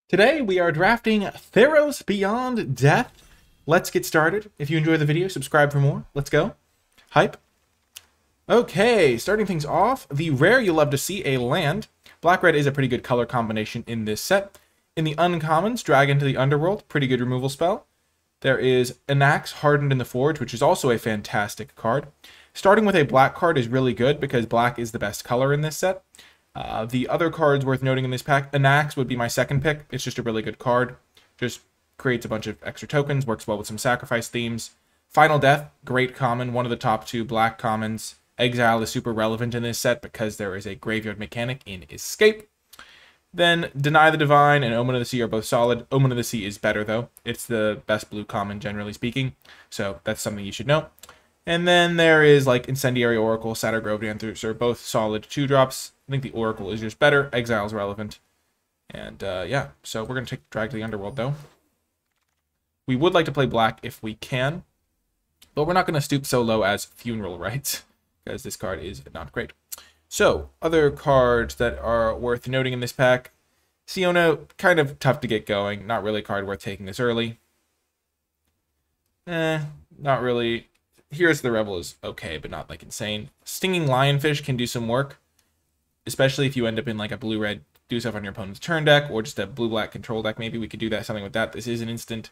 Today we are drafting Theros Beyond Death. Let's get started. If you enjoy the video, subscribe for more. Let's go. Hype. Okay, starting things off, the rare you'll love to see, a land. Black-red is a pretty good color combination in this set. In the uncommons, Dragon to the Underworld, pretty good removal spell. There is an axe hardened in the Forge, which is also a fantastic card. Starting with a black card is really good because black is the best color in this set. The other cards worth noting in this pack, an axe would be my second pick. It's just a really good card. Just creates a bunch of extra tokens, works well with some sacrifice themes. Final Death, great common, one of the top two black commons. Exile is super relevant in this set because there is a graveyard mechanic in Escape. Then Deny the Divine and Omen of the Sea are both solid. Omen of the Sea is better though. It's the best blue common generally speaking. So that's something you should know. And then there is like Incendiary Oracle, Satyr Grove Dancers are both solid 2-drops. I think the Oracle is just better. Exile is relevant. And yeah, so we're going to take Drag to the Underworld though. We would like to play black if we can, but we're not going to stoop so low as Funeral Rites because this card is not great. So, other cards that are worth noting in this pack. Siona, kind of tough to get going. Not really a card worth taking this early. Not really. Here's the Rebel is okay, but not like insane. Stinging Lionfish can do some work, especially if you end up in like a blue-red do stuff on your opponent's turn deck, or just a blue-black control deck. Maybe we could do that something with that. This is an instant.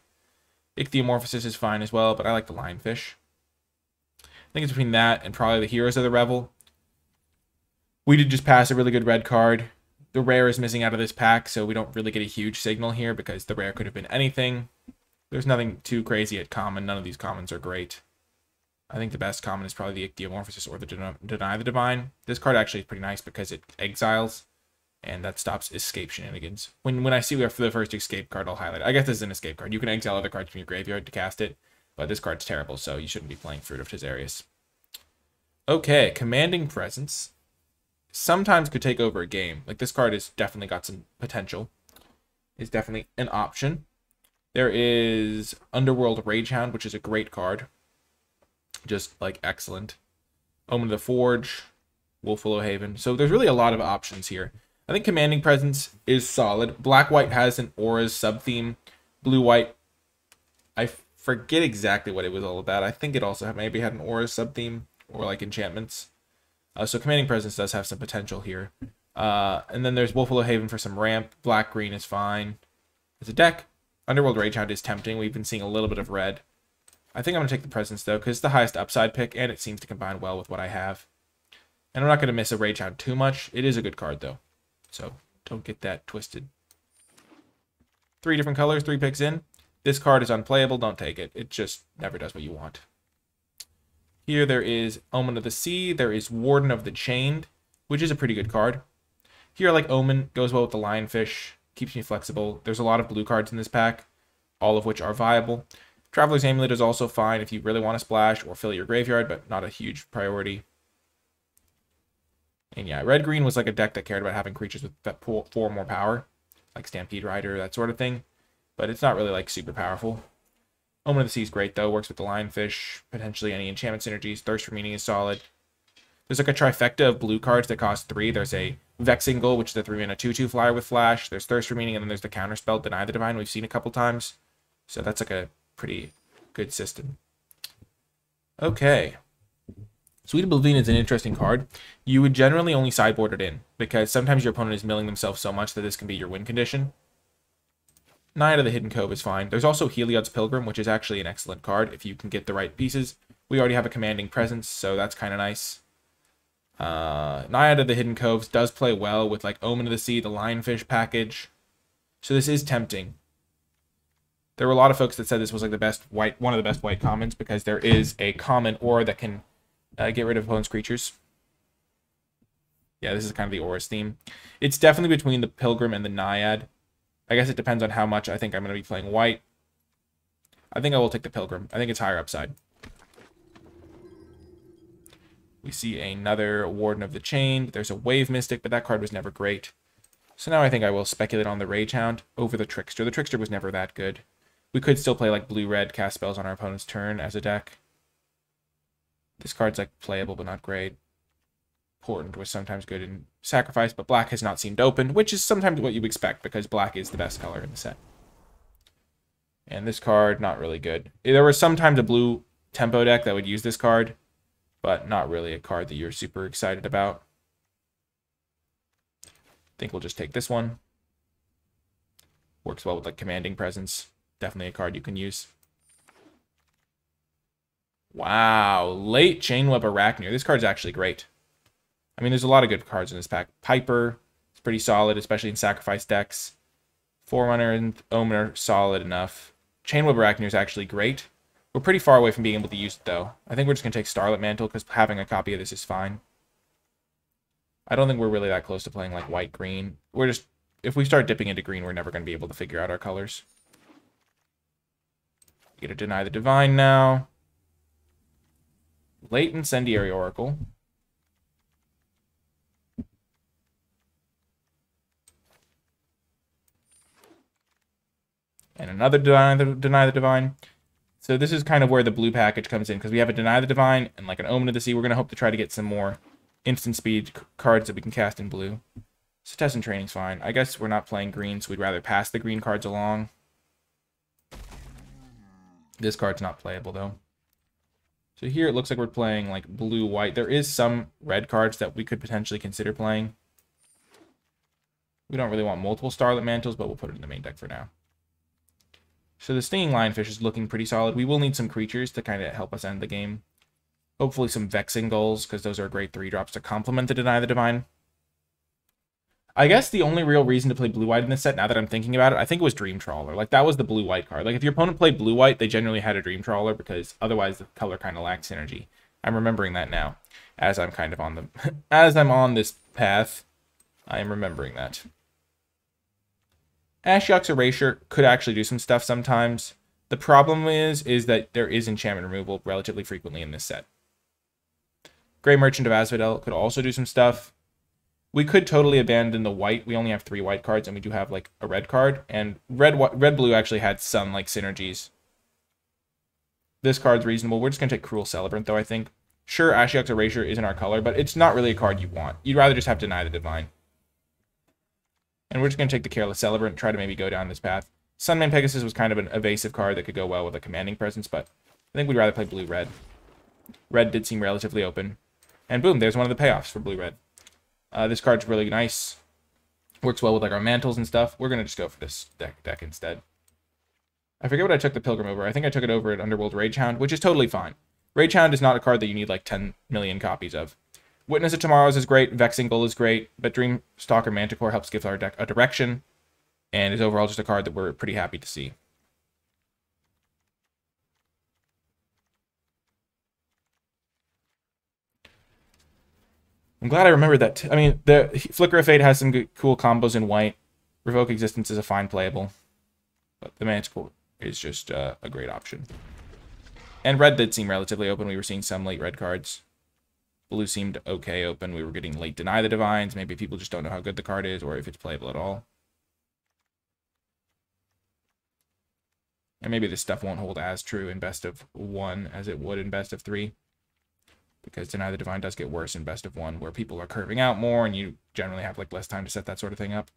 Ichthyomorphosis is fine as well, but I like the Lionfish. I think it's between that and probably the Heroes of the Revel. We did just pass a really good red card. The rare is missing out of this pack, so we don't really get a huge signal here because the rare could have been anything. There's nothing too crazy at common. None of these commons are great. I think the best common is probably the Ichthyomorphosis or the Deny the Divine. This card actually is pretty nice because it exiles, and that stops escape shenanigans. When I see for the first escape card, I'll highlight it. I guess this is an escape card. You can exile other cards from your graveyard to cast it, but this card's terrible, so you shouldn't be playing Fruit of Tizerius. Okay, Commanding Presence. Sometimes could take over a game. Like, this card has definitely got some potential. It's definitely an option. There is Underworld Ragehound, which is a great card. Just, like, excellent. Omen of the Forge, Wolf-Willow Haven. So there's really a lot of options here. I think Commanding Presence is solid. Black-White has an Auras sub-theme. Blue-White, I forget exactly what it was all about. I think it also maybe had an Auras sub-theme or, like, enchantments. So Commanding Presence does have some potential here. And then there's Wolf-Willow Haven for some ramp. Black-green is fine. As a deck, Underworld Ragehound is tempting. We've been seeing a little bit of red. I think I'm going to take the Presence, though, because it's the highest upside pick, and it seems to combine well with what I have. And I'm not going to miss a Ragehound too much. It is a good card, though. So don't get that twisted. 3 different colors, 3 picks in. This card is unplayable. Don't take it. It just never does what you want. Here there is Omen of the Sea. There is Warden of the Chained, which is a pretty good card. Here I like Omen. Goes well with the Lionfish. Keeps me flexible. There's a lot of blue cards in this pack, all of which are viable. Traveler's Amulet is also fine if you really want to splash or fill your graveyard, but not a huge priority. And yeah, Red-Green was like a deck that cared about having creatures with that 4 more power, like Stampede Rider, that sort of thing. But it's not really like super powerful. Omen of the Sea is great, though. Works with the Lionfish. Potentially any enchantment synergies. Thirst for Meaning is solid. There's like a trifecta of blue cards that cost 3. There's a Vexing Gull, which is a 3-mana 2/2 flyer with Flash. There's Thirst for Meaning, and then there's the counterspell Deny the Divine we've seen a couple times. So that's like a pretty good system. Okay. Sweet Oblivion is an interesting card. You would generally only sideboard it in, because sometimes your opponent is milling themselves so much that this can be your win condition. Naiad of the Hidden Cove is fine. There's also Heliod's Pilgrim, which is actually an excellent card if you can get the right pieces. We already have a Commanding Presence, so that's kind of nice. Naiad of the Hidden Coves does play well with like Omen of the Sea, the Lionfish package. So this is tempting. There were a lot of folks that said this was like the best white, one of the best white commons, because there is a common aura that can get rid of opponent's creatures. Yeah, this is kind of the Auras theme. It's definitely between the Pilgrim and the Naiad. I guess it depends on how much I think I'm going to be playing white. I think I will take the Pilgrim. I think it's higher upside. We see another Warden of the Chained. There's a Wave Mystic, but that card was never great. So now I think I will speculate on the Ragehound over the Trickster. The Trickster was never that good. We could still play like blue-red, cast spells on our opponent's turn as a deck. This card's like playable, but not great. Portent was sometimes good in sacrifice, but black has not seemed open, which is sometimes what you expect because black is the best color in the set. And this card, not really good. There was sometimes a blue tempo deck that would use this card, but not really a card that you're super excited about. I think we'll just take this one. Works well with like Commanding Presence. Definitely a card you can use. Wow, late Chainweb Arachneer. This card's actually great. I mean, there's a lot of good cards in this pack. Piper is pretty solid, especially in sacrifice decks. Forerunner and Omen are solid enough. Chainweb Arachneer is actually great. We're pretty far away from being able to use it, though. I think we're just going to take Starlit Mantle, because having a copy of this is fine. I don't think we're really that close to playing, like, white-green. We're just... If we start dipping into green, we're never going to be able to figure out our colors. Get to Deny the Divine now. Late Incendiary Oracle. And another Deny the Divine. So this is kind of where the blue package comes in, because we have a Deny the Divine and like an Omen of the Sea. We're going to hope to try to get some more instant speed cards that we can cast in blue. So Test and Training's fine. I guess we're not playing green, so we'd rather pass the green cards along. This card's not playable, though. So here it looks like we're playing like blue-white. There is some red cards that we could potentially consider playing. We don't really want multiple Starlit Mantles, but we'll put it in the main deck for now. So the Stinging Lionfish is looking pretty solid. We will need some creatures to kind of help us end the game. Hopefully some Vexing Gulls, because those are great 3-drops to complement the Deny the Divine. I guess the only real reason to play blue-white in this set, now that I'm thinking about it, I think it was Dream Trawler. Like, that was the blue-white card. Like, if your opponent played blue-white, they generally had a Dream Trawler, because otherwise the color kind of lacked synergy. I'm remembering that now, as I'm kind of on the... as I'm on this path, I am remembering that. Ashiok's Erasure could actually do some stuff sometimes. The problem is that there is enchantment removal relatively frequently in this set. Grey Merchant of Asphodel could also do some stuff. We could totally abandon the white. We only have 3 white cards, and we do have, like, a red card. And red-blue actually had some, like, synergies. This card's reasonable. We're just going to take Cruel Celebrant, though, I think. Sure, Ashiok's Erasure isn't our color, but it's not really a card you want. You'd rather just have Deny the Divine. And we're just going to take the Careless Celebrant and try to maybe go down this path. Sunman Pegasus was kind of an evasive card that could go well with a Commanding Presence, but I think we'd rather play blue-red. Red did seem relatively open. And boom, there's one of the payoffs for blue-red. This card's really nice. Works well with like our mantles and stuff. We're going to just go for this deck instead. I forget what I took the Pilgrim over. I think I took it over at Underworld Ragehound, which is totally fine. Ragehound is not a card that you need like 10 million copies of. Witness of Tomorrows is great, Vexing Gull is great, but Dreamstalker Manticore helps give our deck a direction, and is overall just a card that we're pretty happy to see. I'm glad I remembered that. I mean, the Flicker of Fate has some good, cool combos in white. Revoke Existence is a fine playable, but the Manticore is just a great option. And red did seem relatively open. We were seeing some late red cards. Blue seemed okay open. We were getting late Deny the Divines. Maybe people just don't know how good the card is or if it's playable at all. And maybe this stuff won't hold as true in best of 1 as it would in best of 3. Because Deny the Divine does get worse in best of 1, where people are curving out more and you generally have like less time to set that sort of thing up.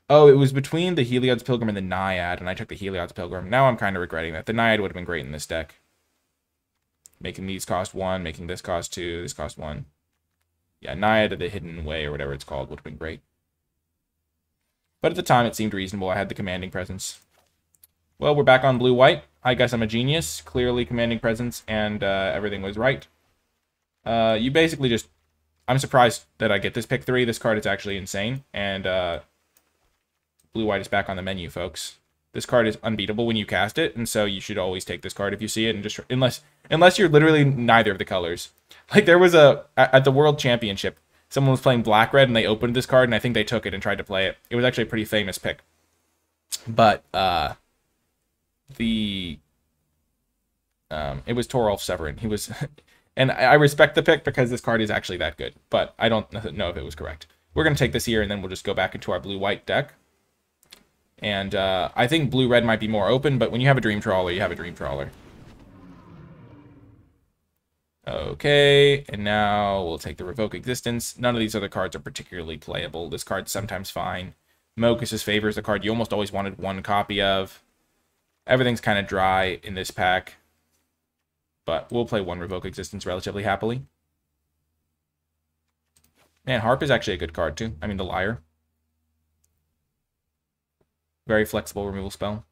Oh, it was between the Heliod's Pilgrim and the Naiad, and I took the Heliod's Pilgrim. Now I'm kind of regretting that. The Naiad would have been great in this deck. Making these cost 1, making this cost 2, this cost 1. Yeah, Naiad of the Hidden Way, or whatever it's called, would have been great. But at the time, it seemed reasonable. I had the Commanding Presence. Well, we're back on blue-white. I guess I'm a genius. Clearly Commanding Presence, and everything was right. You basically just... I'm surprised that I get this pick 3. This card is actually insane, and blue-white is back on the menu, folks. This card is unbeatable when you cast it, and so you should always take this card if you see it, and just unless you're literally neither of the colors. Like, there was at the World Championship, someone was playing black-red, and they opened this card, and I think they took it and tried to play it. It was actually a pretty famous pick. But, it was Torolf Severin. He was... And I respect the pick because this card is actually that good, but I don't know if it was correct. We're going to take this here, and then we'll just go back into our blue-white deck. And I think blue-red might be more open, but when you have a Dream Trawler, you have a Dream Trawler. Okay, and now we'll take the Revoke Existence. None of these other cards are particularly playable. This card's sometimes fine. Mokus's Favor is the card you almost always wanted one copy of. Everything's kind of dry in this pack. But we'll play one Revoke Existence relatively happily. Man, Harp is actually a good card, too. I mean, the Lyre. Very flexible removal spell.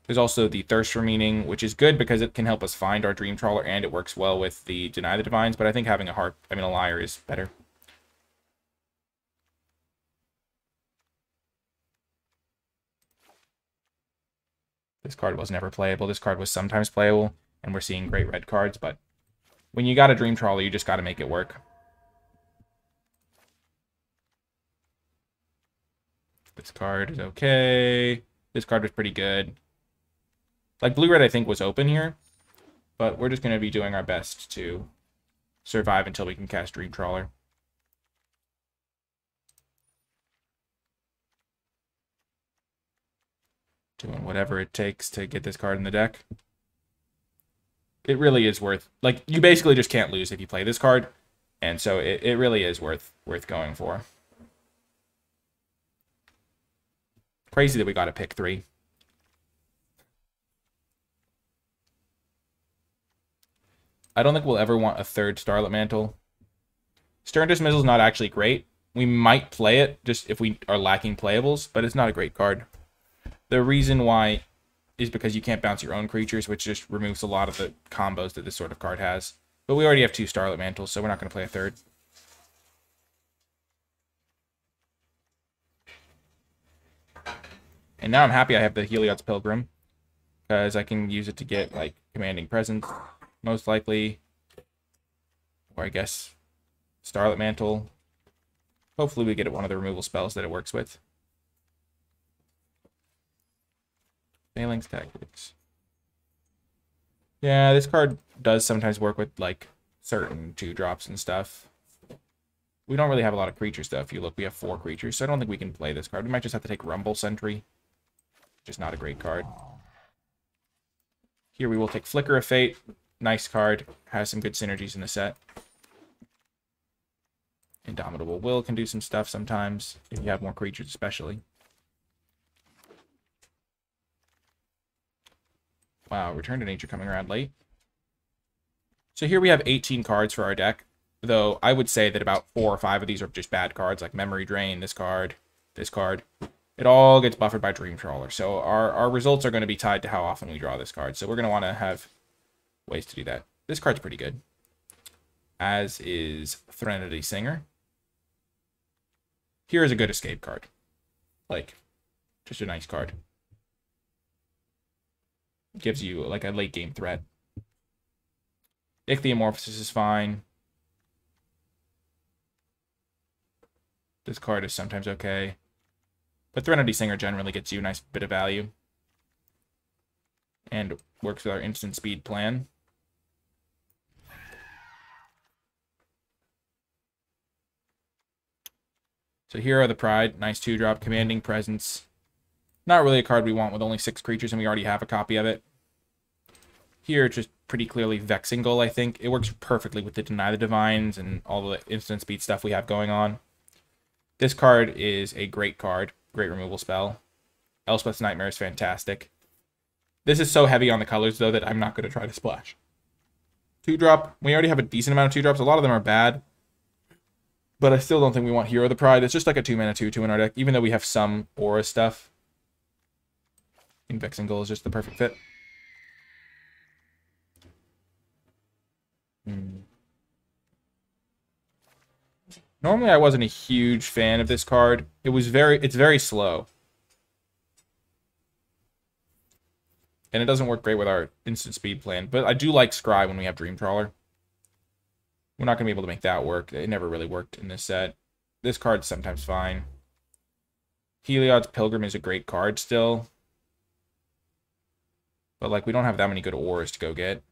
There's also the Thirst for Meaning, which is good because it can help us find our Dream Trawler, and it works well with the Deny the Divines, but I think having a Lyre is better. This card was never playable. This card was sometimes playable, and we're seeing great red cards, but when you got a Dream Trawler, you just got to make it work. This card is okay. This card was pretty good. Like, blue-red, I think, was open here, but we're just going to be doing our best to survive until we can cast Dream Trawler. Doing whatever it takes to get this card in the deck. It really is worth... Like, you basically just can't lose if you play this card, and so it really is worth going for. Crazy that we got to pick 3. I don't think we'll ever want a third Starlit Mantle. Stern Dismissal is not actually great. We might play it just if we are lacking playables, but it's not a great card. The reason why is because you can't bounce your own creatures, which just removes a lot of the combos that this sort of card has. But we already have 2 Starlit Mantles, so we're not going to play a third. And now I'm happy I have the Heliod's Pilgrim, because I can use it to get, like, Commanding Presence, most likely. Or I guess Starlit Mantle. Hopefully we get one of the removal spells that it works with. Phalanx Tactics. Yeah, this card does sometimes work with, like, certain 2-drops and stuff. We don't really have a lot of creature stuff. You look, we have 4 creatures, so I don't think we can play this card. We might just have to take Rumble Sentry. Just not a great card. Here we will take Flicker of Fate. Nice card. Has some good synergies in the set. Indomitable Will can do some stuff sometimes, if you have more creatures especially. Wow, Return to Nature coming around late. So here we have 18 cards for our deck, though I would say that about 4 or 5 of these are just bad cards, like Memory Drain, this card, this card. It all gets buffered by Dream Trawler, so our results are going to be tied to how often we draw this card, so we're going to want to have ways to do that. This card's pretty good, as is Threnody Singer. Here is a good escape card. Like, just a nice card. Gives you, like, a late-game threat. Ichthyomorphosis is fine. This card is sometimes okay. But Threnody Singer generally gets you a nice bit of value. And works with our instant speed plan. So here are the Pride. Nice 2-drop. Commanding Presence. Not really a card we want with only 6 creatures, and we already have a copy of it. Here, it's just pretty clearly Vexingle, I think. It works perfectly with the Deny the Divines and all the instant speed stuff we have going on. This card is a great card. Great removal spell. Elspeth's Nightmare is fantastic. This is so heavy on the colors, though, that I'm not going to try to splash. 2-drop. We already have a decent amount of 2-drops. A lot of them are bad. But I still don't think we want Hero of the Pride. It's just like a 2-mana 2/2 in our deck, even though we have some Aura stuff. I think Vexingle is just the perfect fit. Normally I wasn't a huge fan of this card. It's very slow. And it doesn't work great with our instant speed plan. But I do like Scry when we have Dream Trawler. We're not going to be able to make that work. It never really worked in this set. This card's sometimes fine. Heliod's Pilgrim is a great card still. But, like, we don't have that many good auras to go get.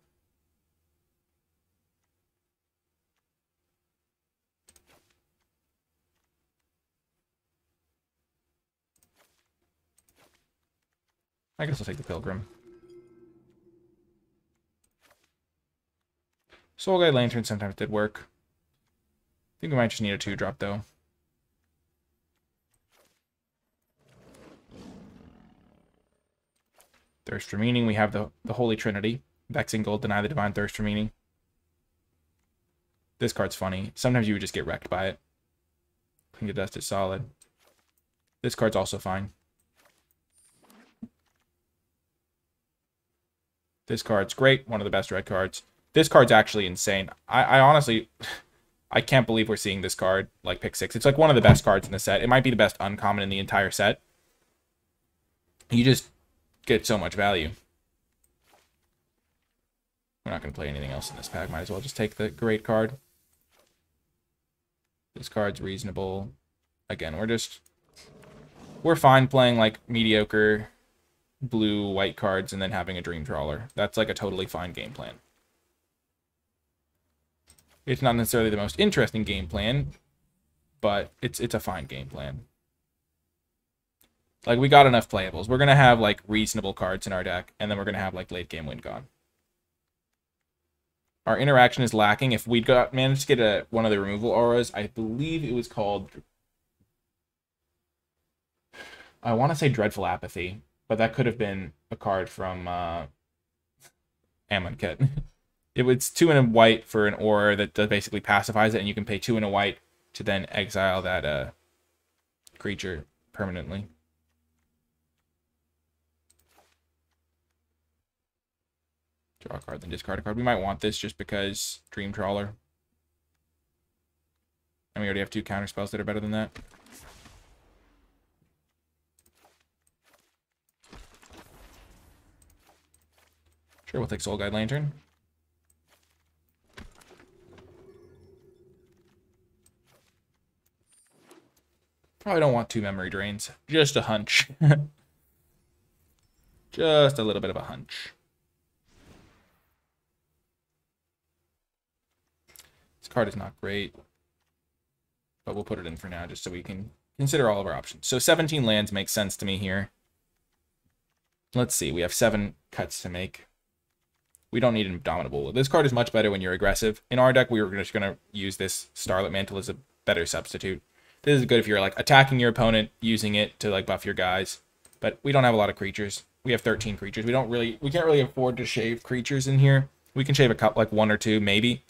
I guess I'll take the Pilgrim. Soul Guide Lantern sometimes did work. I think we might just need a 2-drop, though. Thirst for Meaning. We have the Holy Trinity. Vexing Gold, Deny the Divine Thirst for Meaning. This card's funny. Sometimes you would just get wrecked by it. Cling to Dust is solid. This card's also fine. This card's great. One of the best red cards. This card's actually insane. I honestly... I can't believe we're seeing this card, like, pick 6. It's like one of the best cards in the set. It might be the best uncommon in the entire set. You just get so much value. We're not going to play anything else in this pack. Might as well just take the great card. This card's reasonable. Again, we're fine playing, like, mediocre blue-white cards and then having a Dream Trawler. That's, like, a totally fine game plan. It's not necessarily the most interesting game plan, but it's a fine game plan. Like, we got enough playables. We're going to have, like, reasonable cards in our deck, and then we're going to have, like, late-game win gone. Our interaction is lacking. If we'd managed to get one of the removal auras, I believe it was called... I want to say Dreadful Apathy, but that could have been a card from Amonkhet. It was 2 and a white for an aura that basically pacifies it, and you can pay 2 and a white to then exile that creature permanently. Draw a card, then discard a card. We might want this just because Dream Trawler. And we already have 2 counter spells that are better than that. Sure, we'll take Soul Guide Lantern. Probably don't want 2 memory drains. Just a hunch. Just a little bit of a hunch. This card is not great, but we'll put it in for now just so we can consider all of our options. So 17 lands makes sense to me here. Let's see. We have 7 cuts to make. We don't need an Indomitable. This card is much better when you're aggressive. In our deck, we were just going to use this Starlit Mantle as a better substitute. This is good if you're, like, attacking your opponent, using it to, like, buff your guys. But we don't have a lot of creatures. We have 13 creatures. We can't really afford to shave creatures in here. We can shave a couple, like 1 or 2, maybe.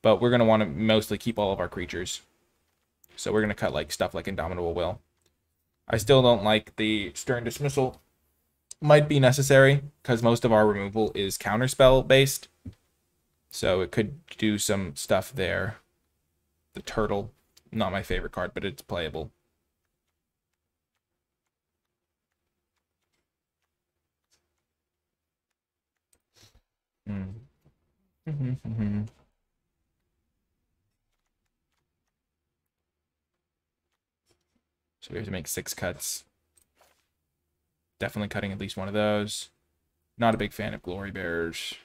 But we're going to want to mostly keep all of our creatures. So we're going to cut, like, stuff like Indomitable Will. I still don't like the Stern Dismissal. Might be necessary, because most of our removal is counterspell based. So it could do some stuff there. The Turtle. Not my favorite card, but it's playable. So we have to make 6 cuts. Definitely cutting at least one of those. Not a big fan of Glory Bearers.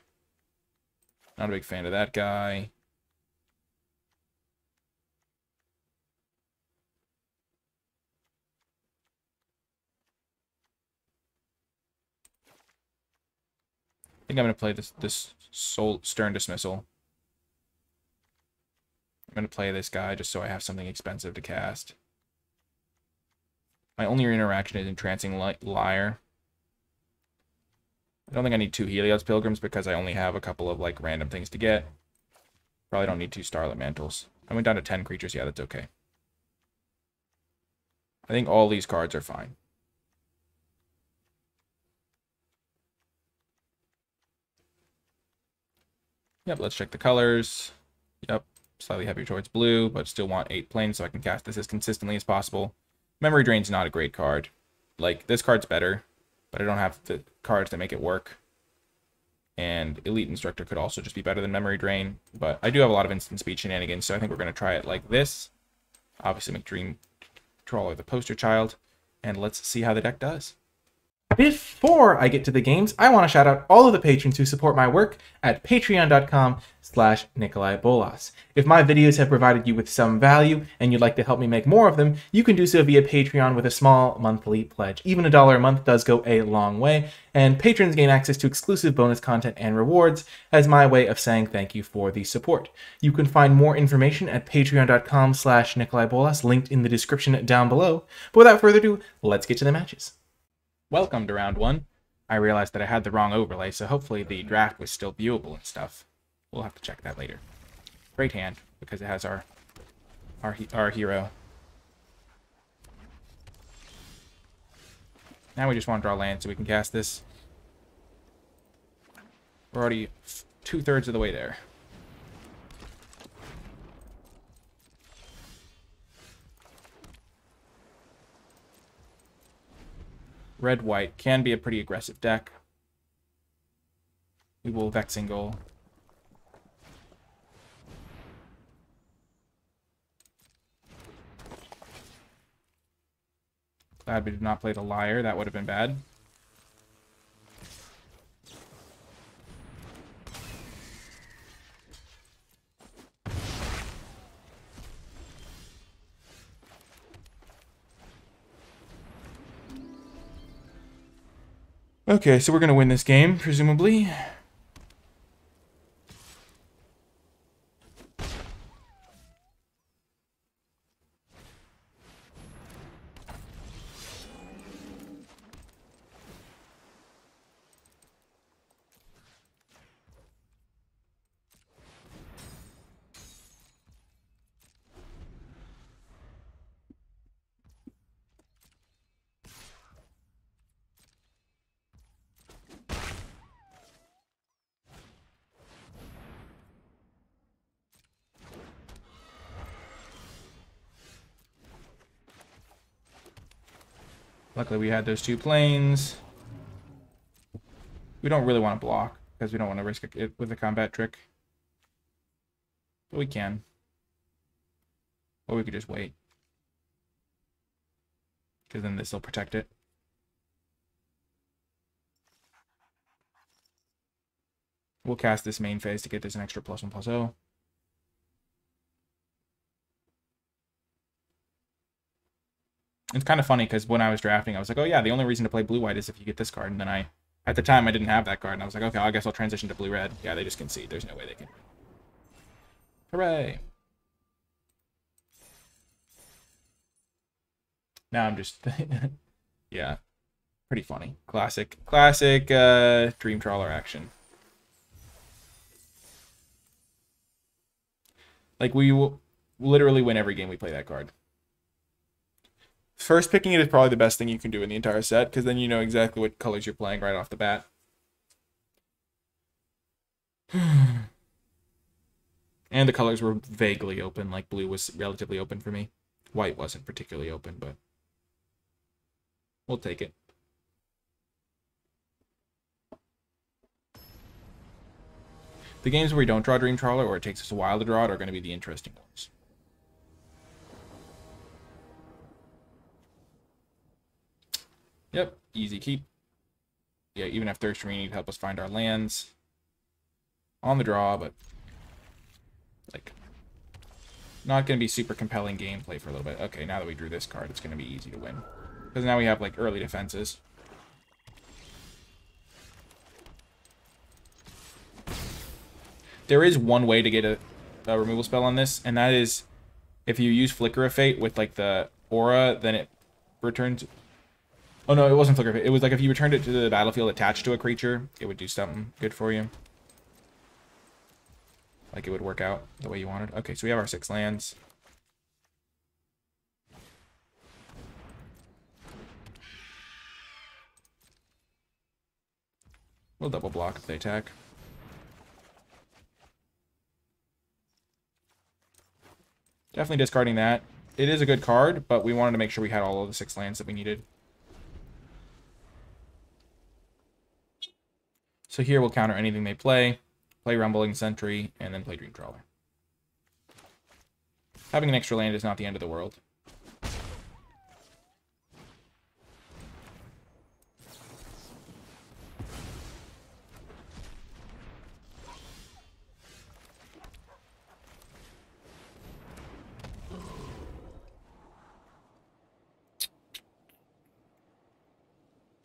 Not a big fan of that guy. I think I'm going to play this Stern Dismissal. I'm going to play this guy just so I have something expensive to cast. My only interaction is Entrancing Liar. I don't think I need 2 Helios Pilgrims because I only have a couple of, like, random things to get. Probably don't need 2 Starlit Mantles. I went down to 10 creatures. Yeah, that's okay. I think all these cards are fine. Yep, let's check the colors. Yep, slightly heavier towards blue, but still want 8 planes so I can cast this as consistently as possible. Memory Drain's not a great card. Like, this card's better, but I don't have the cards that make it work. And Elite Instructor could also just be better than Memory Drain, but I do have a lot of instant speed shenanigans, so I think we're going to try it like this. Obviously make Dream Trawler the poster child, and let's see how the deck does. Before I get to the games, I want to shout out all of the patrons who support my work at patreon.com/NicolaiBolas. If my videos have provided you with some value and you'd like to help me make more of them, you can do so via Patreon with a small monthly pledge. Even $1 a month does go a long way, and patrons gain access to exclusive bonus content and rewards as my way of saying thank you for the support. You can find more information at patreon.com/NicolaiBolas, linked in the description down below. But without further ado, let's get to the matches. Welcome to round one. I realized that I had the wrong overlay, so hopefully the draft was still viewable and stuff. We'll have to check that later. Great hand, because it has our hero. Now we just want to draw land so we can cast this. We're already 2/3 of the way there. Red-white can be a pretty aggressive deck. We will Vexing Goal. Glad we did not play the Liar. That would have been bad. Okay, so we're going to win this game, presumably. Luckily, we had those two planes. We don't really want to block, because we don't want to risk it with a combat trick. But we can. Or we could just wait. Because then this will protect it. We'll cast this main phase to get this an extra +1/+0. It's kind of funny because when I was drafting, I was like, oh yeah, the only reason to play blue-white is if you get this card. And then at the time, I didn't have that card. And I was like, okay, I guess I'll transition to blue-red. Yeah, they just concede. There's no way they can. Hooray. Now I'm just, yeah, pretty funny. Classic Dream Trawler action. Like, we will literally win every game we play that card. First picking it is probably the best thing you can do in the entire set, because then you know exactly what colors you're playing right off the bat. And the colors were vaguely open, like blue was relatively open for me. White wasn't particularly open, but we'll take it. The games where we don't draw Dream Trawler, or it takes us a while to draw it, are going to be the interesting ones. Yep, easy keep. Yeah, even if Thirst Ring need to help us find our lands on the draw, but like not going to be super compelling gameplay for a little bit. Okay, now that we drew this card, it's going to be easy to win. Because now we have like early defenses. There is one way to get a removal spell on this, and that is if you use Flicker of Fate with like the aura, then it returns. Oh no, it wasn't Flicker of Fate. It was like if you returned it to the battlefield attached to a creature, it would do something good for you. Like it would work out the way you wanted. Okay, so we have our 6 lands. We'll double block if they attack. Definitely discarding that. It is a good card, but we wanted to make sure we had all of the 6 lands that we needed. So here we'll counter anything they play Rumbling Sentry, and then play Dream Trawler. Having an extra land is not the end of the world.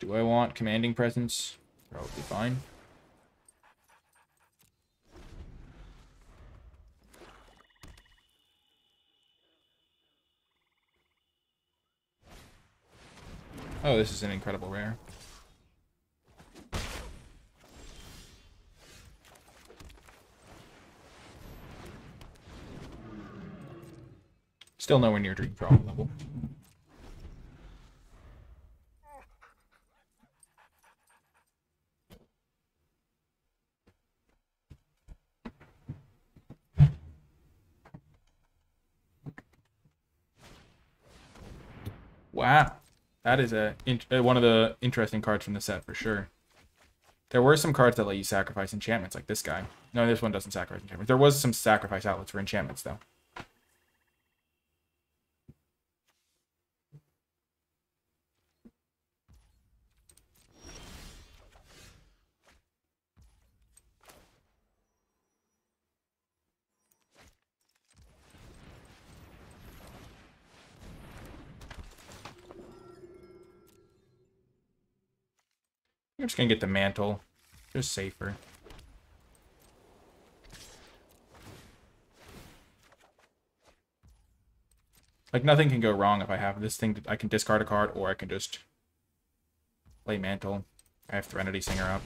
Do I want Commanding Presence? Probably fine. Oh, this is an incredible rare. Still nowhere near Dream Trawler level. Wow. That is one of the interesting cards from the set for sure. There were some cards that let you sacrifice enchantments, like this guy. No, this one doesn't sacrifice enchantments. There was some sacrifice outlets for enchantments, though. I'm just going to get the mantle. Just safer. Like, nothing can go wrong if I have this thing. I can discard a card, or I can just play mantle. I have Threnody Singer up.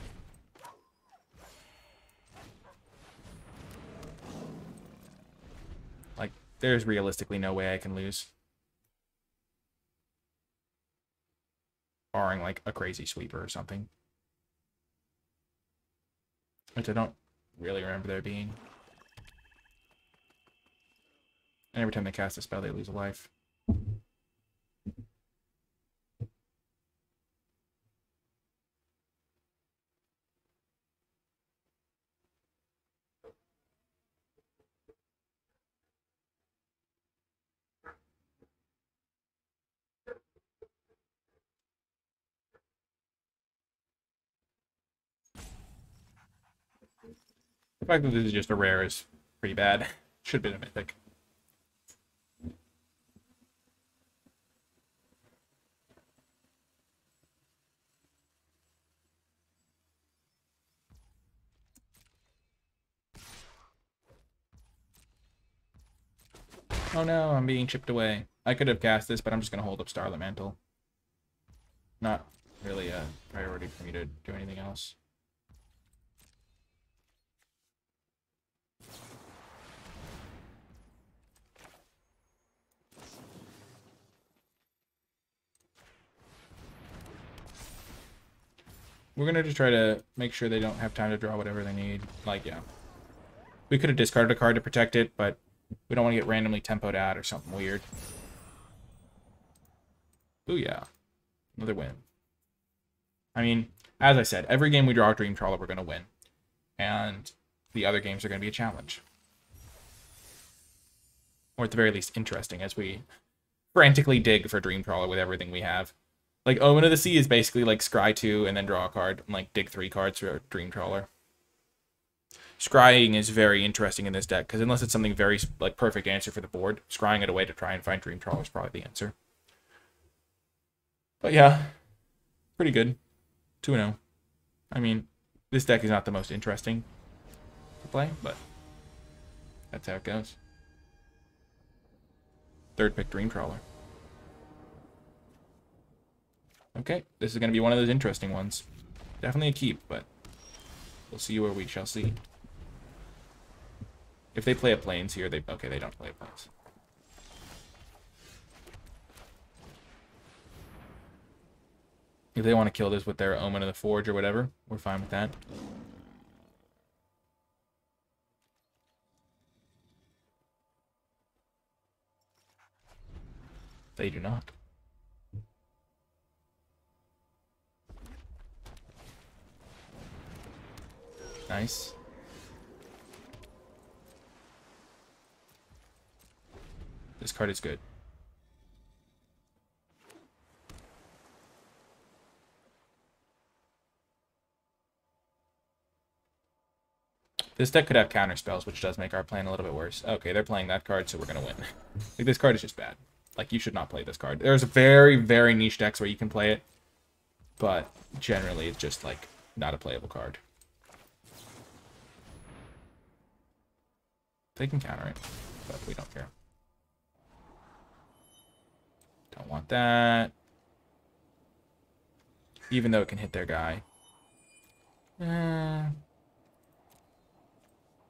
Like, there's realistically no way I can lose. Barring, like, a crazy sweeper or something. Which I don't really remember there being. And every time they cast a spell, they lose a life. The fact that this is just a rare is pretty bad. Should have been a mythic. Oh no, I'm being chipped away. I could have cast this, but I'm just going to hold up Starlit Mantle. Not really a priority for me to do anything else. We're going to just try to make sure they don't have time to draw whatever they need. Like, yeah. We could have discarded a card to protect it, but we don't want to get randomly tempoed out or something weird. Ooh, yeah. Another win. I mean, as I said, every game we draw a Dream Trawler, we're going to win. And the other games are going to be a challenge. Or at the very least, interesting as we frantically dig for Dream Trawler with everything we have. Like, Omen of the Sea is basically like scry 2 and then draw a card, and like dig 3 cards for a Dream Trawler. Scrying is very interesting in this deck, because unless it's something very, like, perfect answer for the board, scrying it away to try and find Dream Trawler is probably the answer. But yeah, pretty good. 2-0. I mean, this deck is not the most interesting to play, but that's how it goes. Third pick Dream Trawler. Okay, this is going to be one of those interesting ones. Definitely a keep, but we'll see where we shall see. If they play a Plains here, okay, they don't play a Plains. If they want to kill this with their Omen of the Forge or whatever, we're fine with that. They do not. Nice. This card is good. This deck could have counter spells, which does make our plan a little bit worse. Okay, they're playing that card, so we're going to win. Like, this card is just bad. Like, you should not play this card. There's very, very niche decks where you can play it. but generally it's just like not a playable card. They can counter it, but we don't care. Don't want that. Even though it can hit their guy.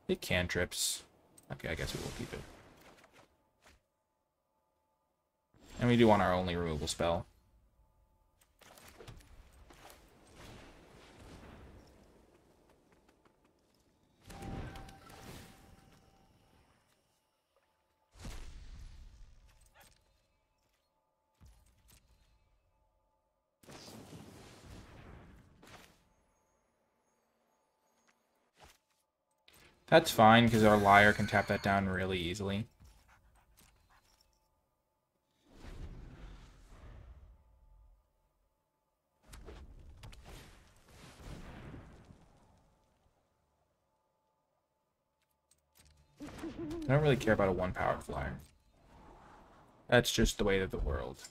It cantrips. Okay, I guess we will keep it. And we do want our only removal spell. That's fine, because our Liar can tap that down really easily. I don't really care about a one-powered flyer. That's just the way of the world.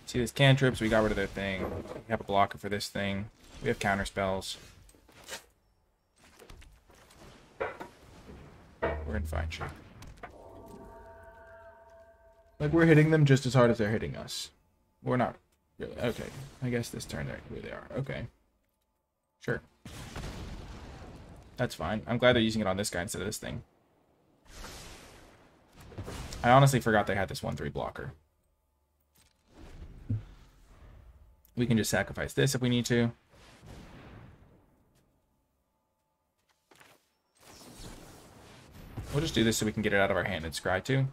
See this cantrips, we got rid of their thing. We have a blocker for this thing. We have counter spells. We're in fine shape. Like, we're hitting them just as hard as they're hitting us. We're not really. Okay, I guess this turn here they are. Okay. Sure. That's fine. I'm glad they're using it on this guy instead of this thing. I honestly forgot they had this 1/3 blocker. We can just sacrifice this if we need to. We'll just do this so we can get it out of our hand and scry too.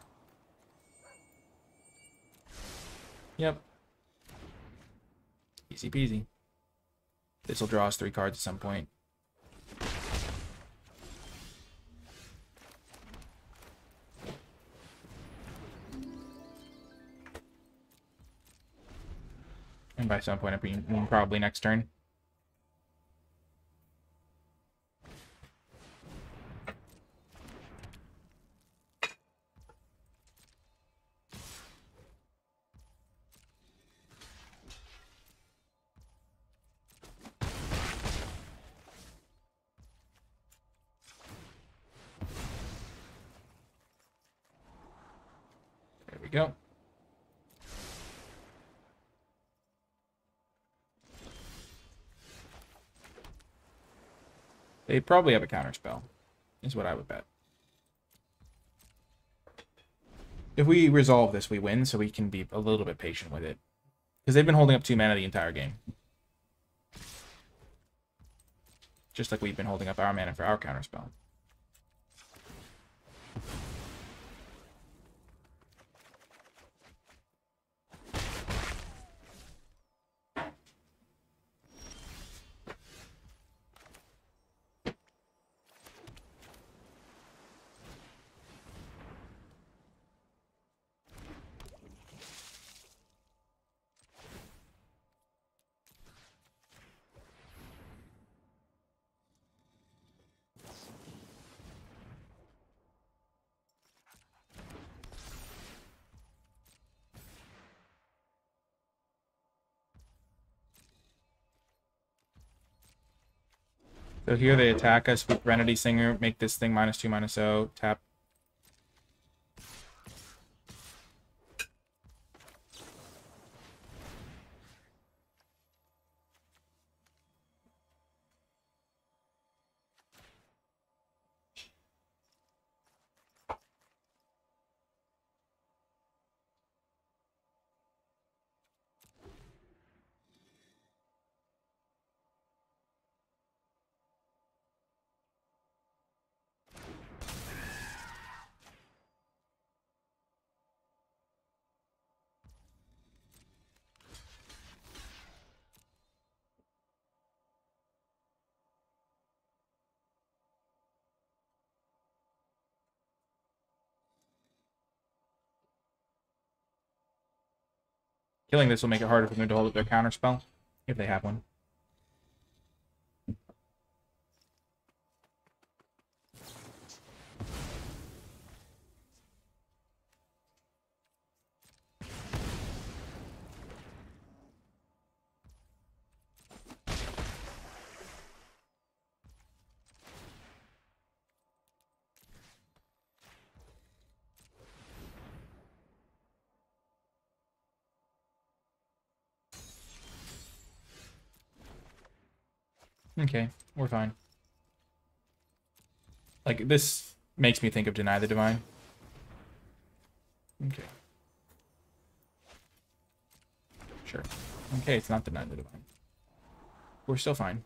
Yep. Easy peasy. This will draw us 3 cards at some point. And by some point, I mean probably next turn. There we go. They probably have a counterspell, is what I would bet. If we resolve this, we win, so we can be a little bit patient with it. Because they've been holding up 2 mana the entire game. Just like we've been holding up our mana for our counterspell. So here they attack us with Renity Singer, make this thing -2/-0, tap. Killing this will make it harder for them to hold up their counterspell. if they have one. Okay, we're fine. Like, this makes me think of Deny the Divine. Okay. Sure. Okay, it's not Deny the Divine. We're still fine.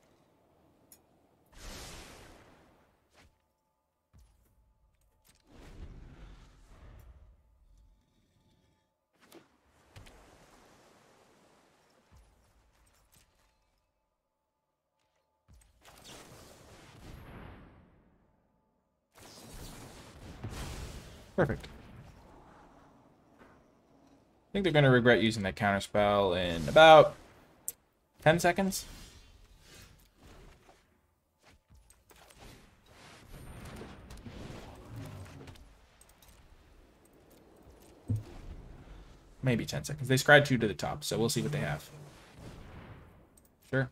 Perfect. I think they're going to regret using that counterspell in about 10 seconds. Maybe 10 seconds. They scratch you to the top, so we'll see what they have. Sure.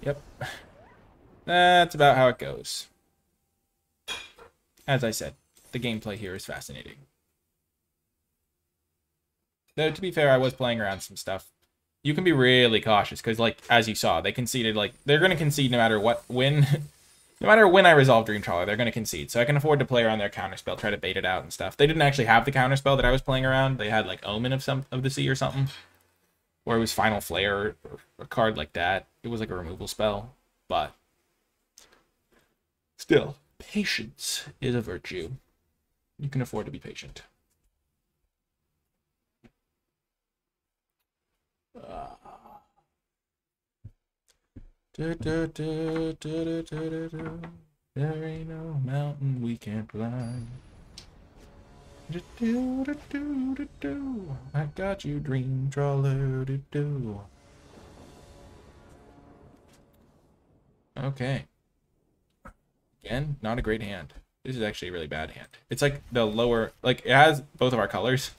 Yep. That's about how it goes. As I said, the gameplay here is fascinating. Though, to be fair, I was playing around some stuff. You can be really cautious, because, like, as you saw, they conceded, like, they're going to concede no matter what, when I resolve Dream Trawler, they're going to concede. So I can afford to play around their counterspell, try to bait it out and stuff. They didn't actually have the counterspell that I was playing around. They had, like, Omen of the Sea or something. Or it was Final Flare, or a card like that. It was like a removal spell. But still, patience is a virtue. You can afford to be patient. There ain't no mountain we can't climb. I got you, Dream Trawler. Okay. Again, not a great hand. This is actually a really bad hand. It's like the lower, like it has both of our colors,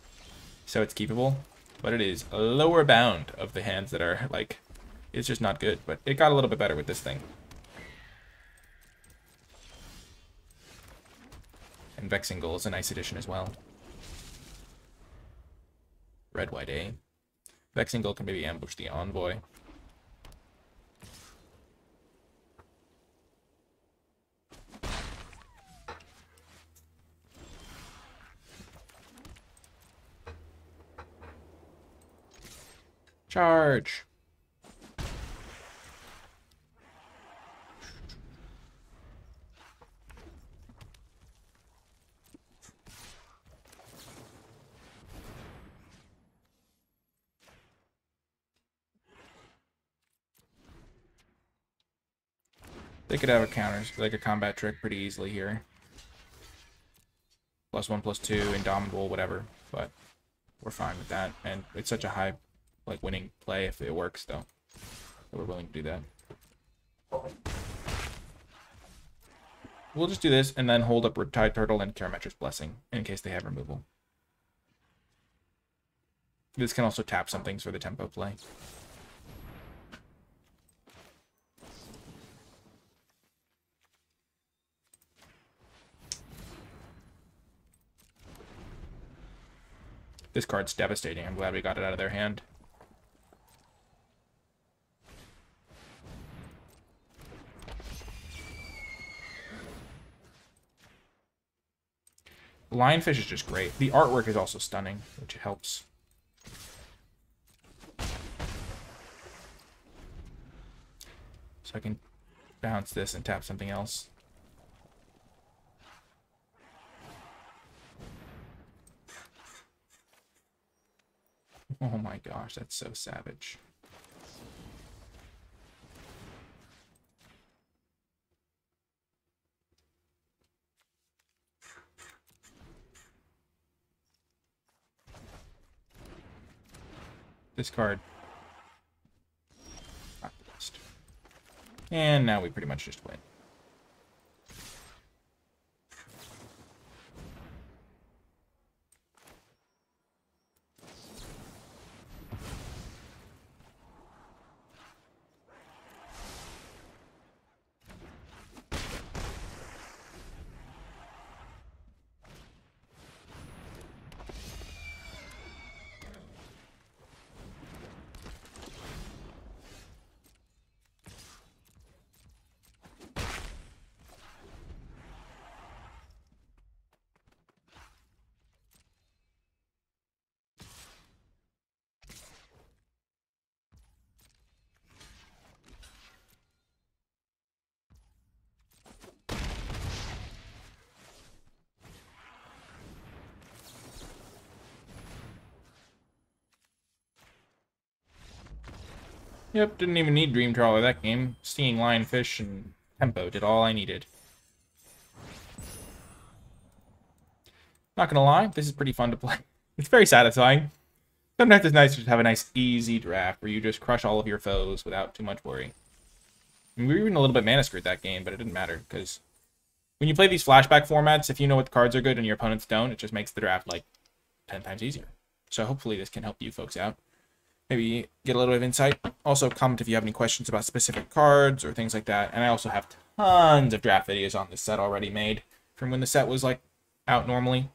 so it's keepable, but it is a lower bound of the hands that are like, it's just not good, but it got a little bit better with this thing. And Vexing Goal is a nice addition as well. Red, white, A. Vexing Goal can maybe ambush the Envoy. Charge! They could have a counter, like a combat trick pretty easily here. +1, +2, Indomitable, whatever. But we're fine with that. And it's such a high, like, winning play if it works, though. So we're willing to do that. We'll just do this and then hold up Riptide Turtle and Karametra's Blessing in case they have removal. This can also tap some things for the tempo play. This card's devastating. I'm glad we got it out of their hand. Lionfish is just great. The artwork is also stunning, which helps. So I can bounce this and tap something else. Oh my gosh, that's so savage. Discard. Not the best. And now we pretty much just win. Yep, didn't even need Dream Trawler that game. Stinging Lionfish and Tempo did all I needed. Not gonna lie, this is pretty fun to play. It's very satisfying. Sometimes it's nice to just have a nice, easy draft where you just crush all of your foes without too much worry. I mean, we were even a little bit mana screwed that game, but it didn't matter, because when you play these flashback formats, if you know what cards are good and your opponents don't, it just makes the draft, like, 10 times easier. So hopefully this can help you folks out. Maybe get a little bit of insight. Also, comment if you have any questions about specific cards or things like that. And I also have tons of draft videos on this set already made from when the set was, like, out normally.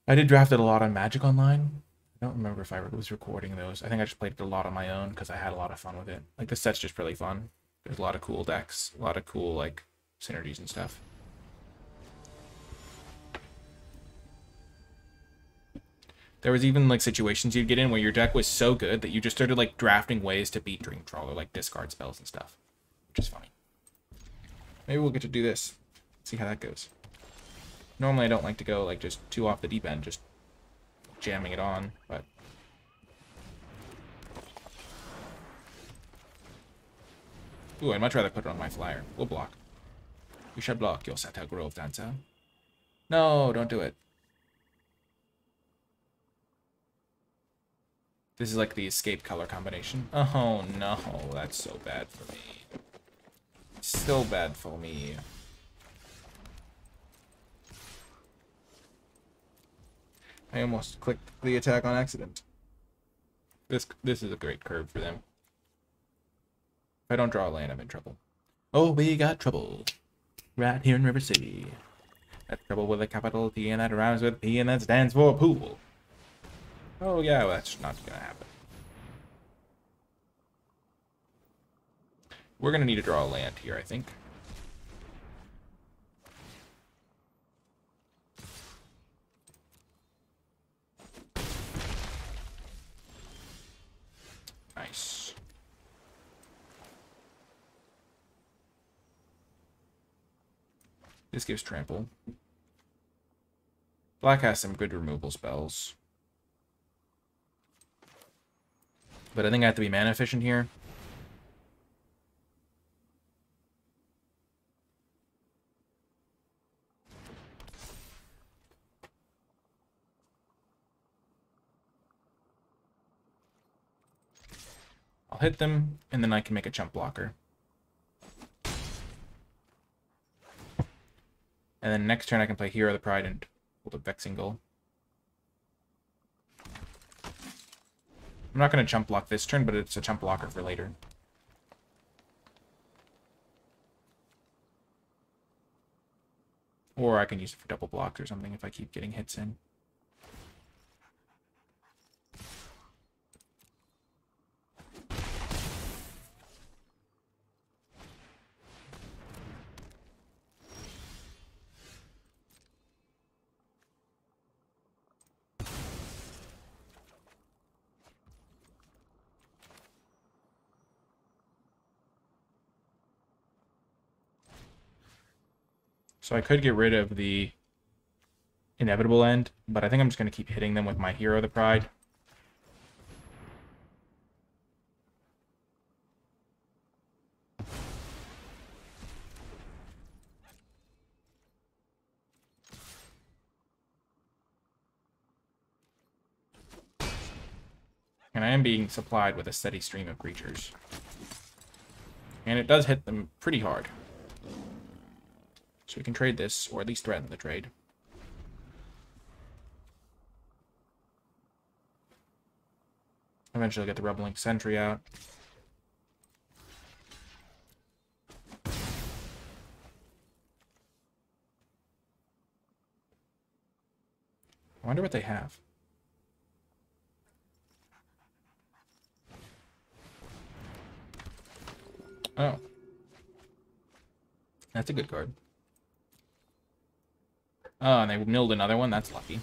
I did draft it a lot on Magic Online. I don't remember if I was recording those. I think I just played it a lot on my own because I had a lot of fun with it. Like, the set's just really fun. There's a lot of cool decks, a lot of cool, like, synergies and stuff. There was even, like, situations you'd get in where your deck was so good that you just started, like, drafting ways to beat Dream Trawler, like discard spells and stuff, which is funny. Maybe we'll get to do this. See how that goes. Normally I don't like to go, like, just too off the deep end, just jamming it on, but... Ooh, I'd much rather put it on my flyer. We'll block. You shall block your Sata Grove Dancer. No, don't do it. This is like the escape color combination. Oh no, that's so bad for me. So bad for me. I almost clicked the attack on accident. This is a great curve for them. If I don't draw a land, I'm in trouble. Oh, we got trouble. Right here in River City. That's trouble with a capital T, and that rhymes with P, and that stands for pool. Oh yeah, well, that's not gonna happen. We're gonna need to draw a land here, I think. Nice. This gives trample. Black has some good removal spells. But I think I have to be mana efficient here. I'll hit them, and then I can make a chump blocker. And then next turn I can play Hero of the Pride and hold a Vexing Goal. I'm not going to chump block this turn, but it's a chump blocker for later. Or I can use it for double blocks or something if I keep getting hits in. So I could get rid of the inevitable end, but I think I'm just going to keep hitting them with my Hero of the Pride. And I am being supplied with a steady stream of creatures. And it does hit them pretty hard. So we can trade this, or at least threaten the trade. Eventually get the Rebel Link Sentry out. I wonder what they have. Oh. That's a good card. Oh, and they milled another one? That's lucky.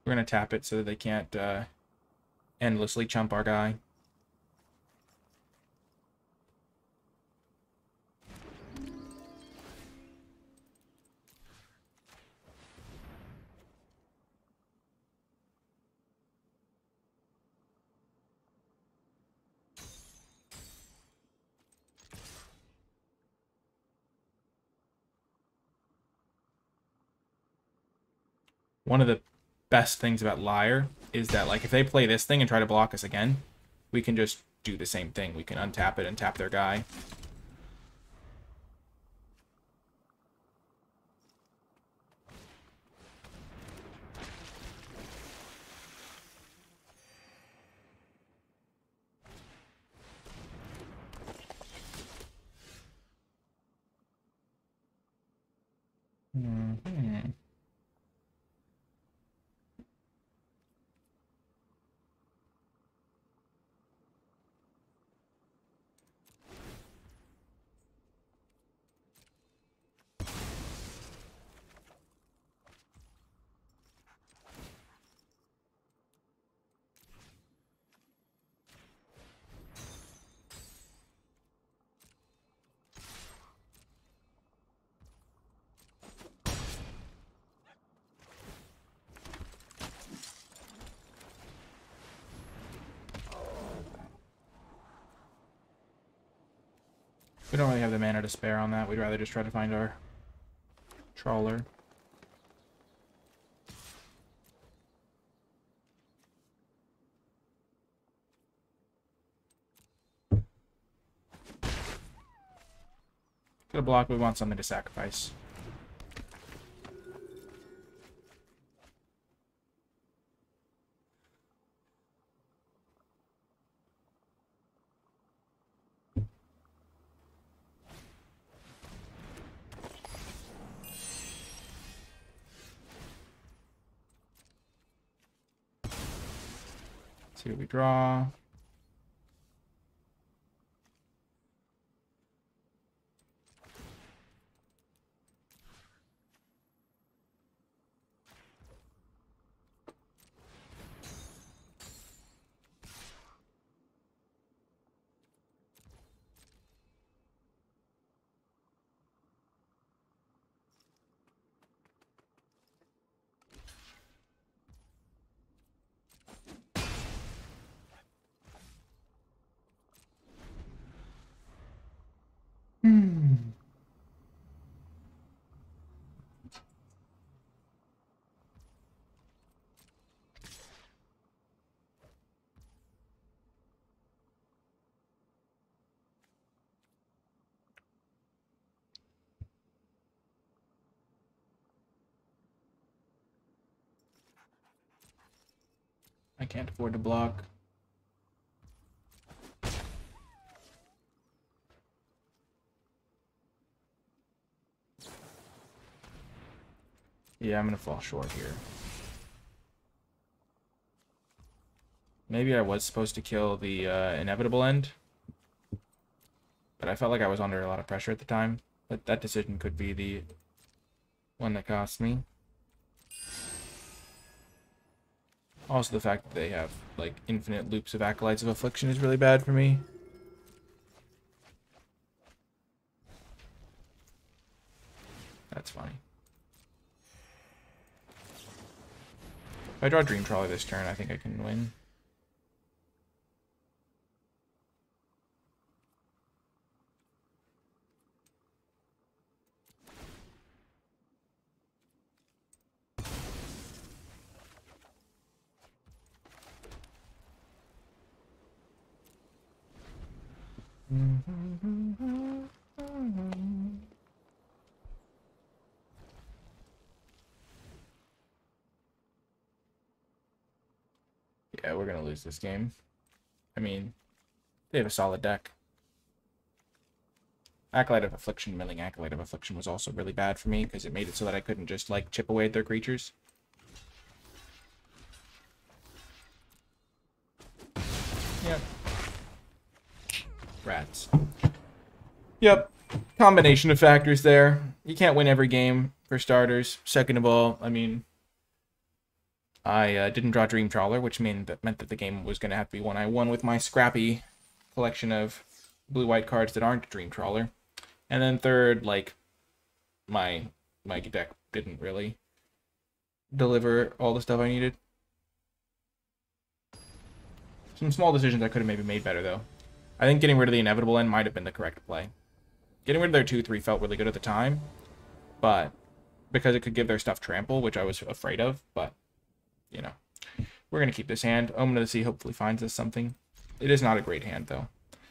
We're going to tap it so that they can't endlessly chump our guy. One of the best things about Liar is that, like, if they play this thing and try to block us again, we can just do the same thing. We can untap it and tap their guy. Mm-hmm. We don't really have the mana to spare on that. We'd rather just try to find our trawler. Get a block, we want something to sacrifice. See what we draw. I can't afford to block. Yeah, I'm gonna fall short here. Maybe I was supposed to kill the inevitable end, but I felt like I was under a lot of pressure at the time. But that decision could be the one that cost me. Also, the fact that they have, like, infinite loops of Acolytes of Affliction is really bad for me. That's funny. If I draw Dream Trawler this turn, I think I can win. Yeah, we're gonna lose this game. I mean, they have a solid deck. Acolyte of Affliction, milling Acolyte of Affliction was also really bad for me because it made it so that I couldn't just, like, chip away at their creatures. Yep. Rats. Yep. Combination of factors there. You can't win every game, for starters. Second of all, I mean, I didn't draw Dream Trawler, which meant that the game was going to have to be one I won with my scrappy collection of blue-white cards that aren't Dream Trawler. And then third, like, my deck didn't really deliver all the stuff I needed. Some small decisions I could have maybe made better, though. I think getting rid of the Inevitable End might have been the correct play. Getting rid of their 2-3 felt really good at the time, but because it could give their stuff trample, which I was afraid of, but, you know. We're going to keep this hand. Omen of the Sea hopefully finds us something. It is not a great hand, though.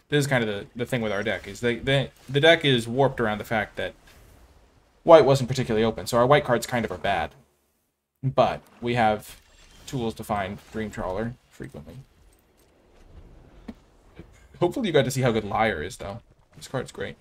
This is kind of the thing with our deck, is the deck is warped around the fact that white wasn't particularly open, so our white cards kind of are bad. But we have tools to find Dream Trawler frequently. Hopefully you got to see how good Liar is, though. This card's great.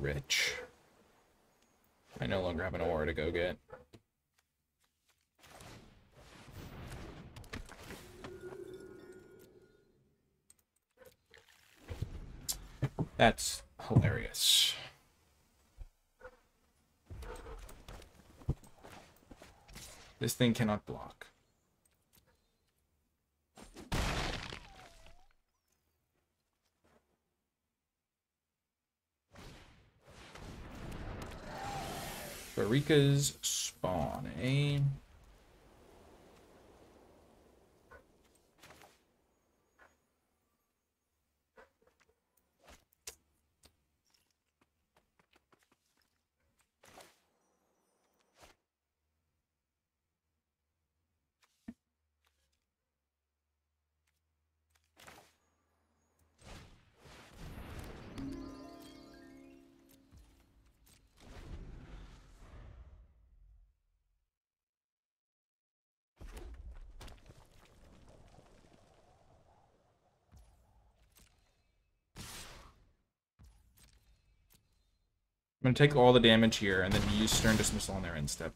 Rich. I no longer have an aura to go get. That's hilarious. This thing cannot block. Barika's spawn, eh? I'm going to take all the damage here and then use Stern Dismissal on their end step.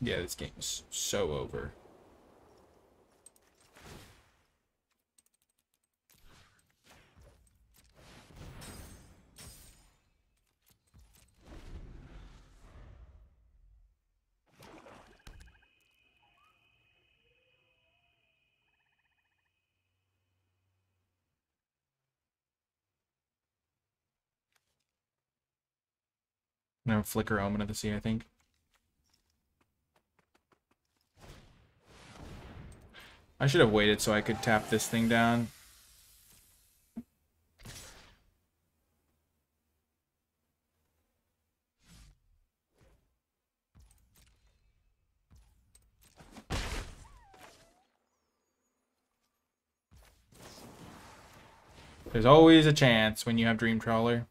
Yeah, this game is so over. No, Flicker Omen of the Sea, I think. I should have waited so I could tap this thing down. There's always a chance when you have Dream Trawler.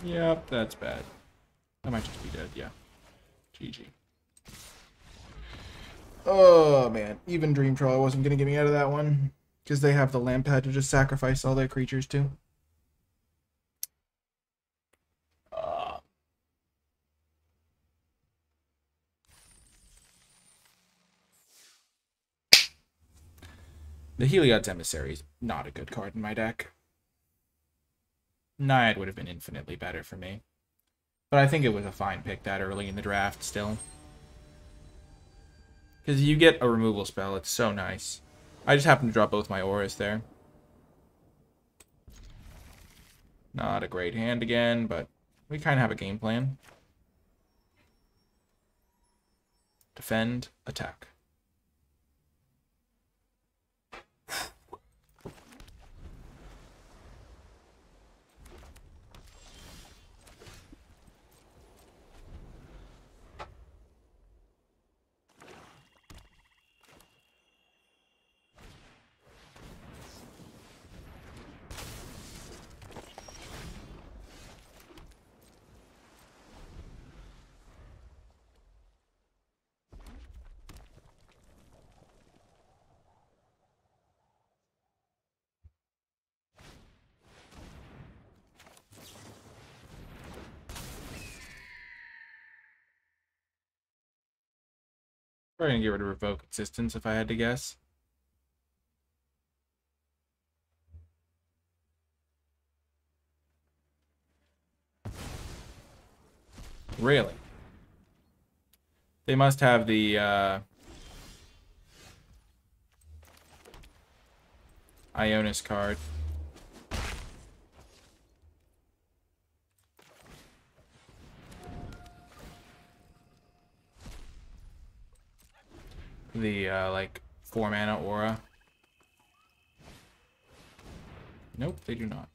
Yep, that's bad. I might just be dead, yeah. GG. Oh, man. Even Dream Troll wasn't going to get me out of that one. Because they have the lamp pad to just sacrifice all their creatures to. The Heliod's Emissary is not a good card in my deck. Naiad would have been infinitely better for me. But I think it was a fine pick that early in the draft still. Because you get a removal spell, it's so nice. I just happened to draw both my auras there. Not a great hand again, but we kind of have a game plan. Defend, attack. Probably gonna get rid of Revoke Existence if I had to guess. Really? They must have the Ionis card. The like 4-mana aura. Nope, they do not.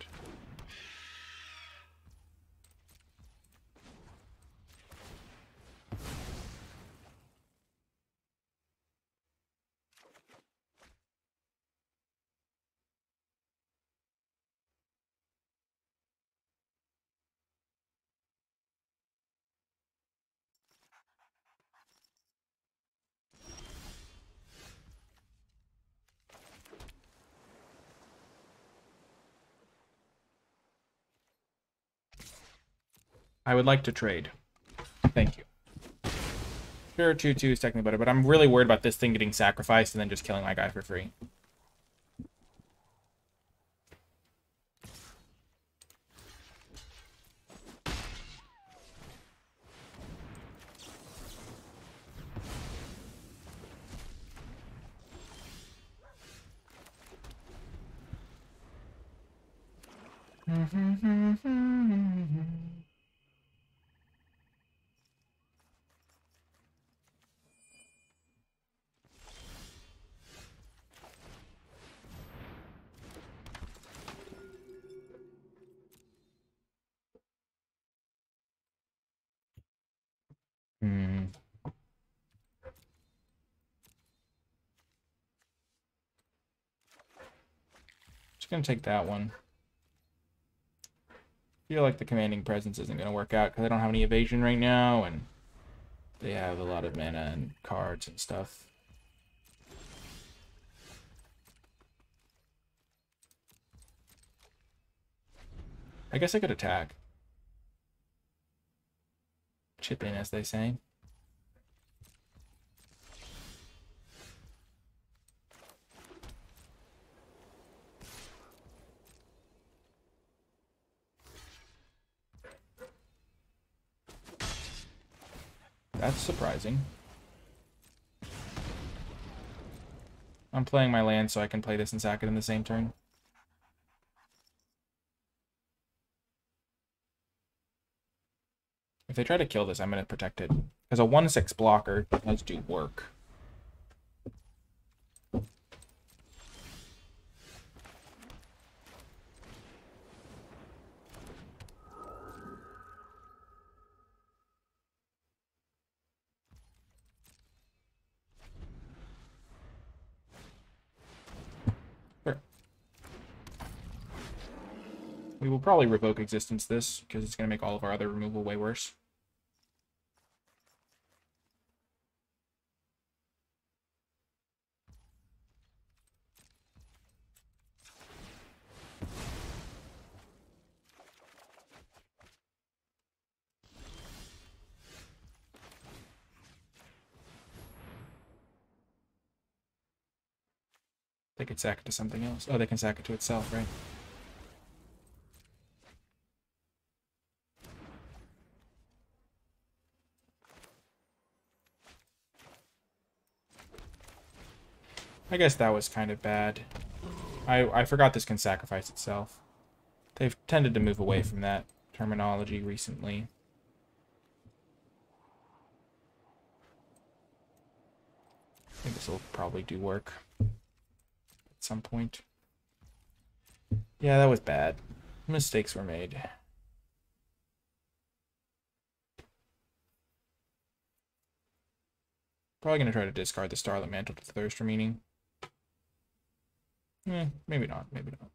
I would like to trade. Thank you. Sure, 2/2 is technically better, but I'm really worried about this thing getting sacrificed and then just killing my guy for free. Just gonna take that one. Feel like the commanding presence isn't gonna work out because I don't have any evasion right now, and they have a lot of mana and cards and stuff. I guess I could attack. Chip in, as they say. That's surprising. I'm playing my land so I can play this and sack it in the same turn. If they try to kill this, I'm going to protect it. Because a 1/6 blocker does do work. We will We'll probably revoke existence this, because it's going to make all of our other removal way worse. They could sack it to something else. Oh, they can sack it to itself, right? I guess that was kind of bad. I forgot this can sacrifice itself. They've tended to move away from that terminology recently. I think this will probably do work at some point. Yeah, that was bad. Mistakes were made. Probably going to try to discard the Starlit Mantle to Thirst Remaining. Maybe not. Maybe not.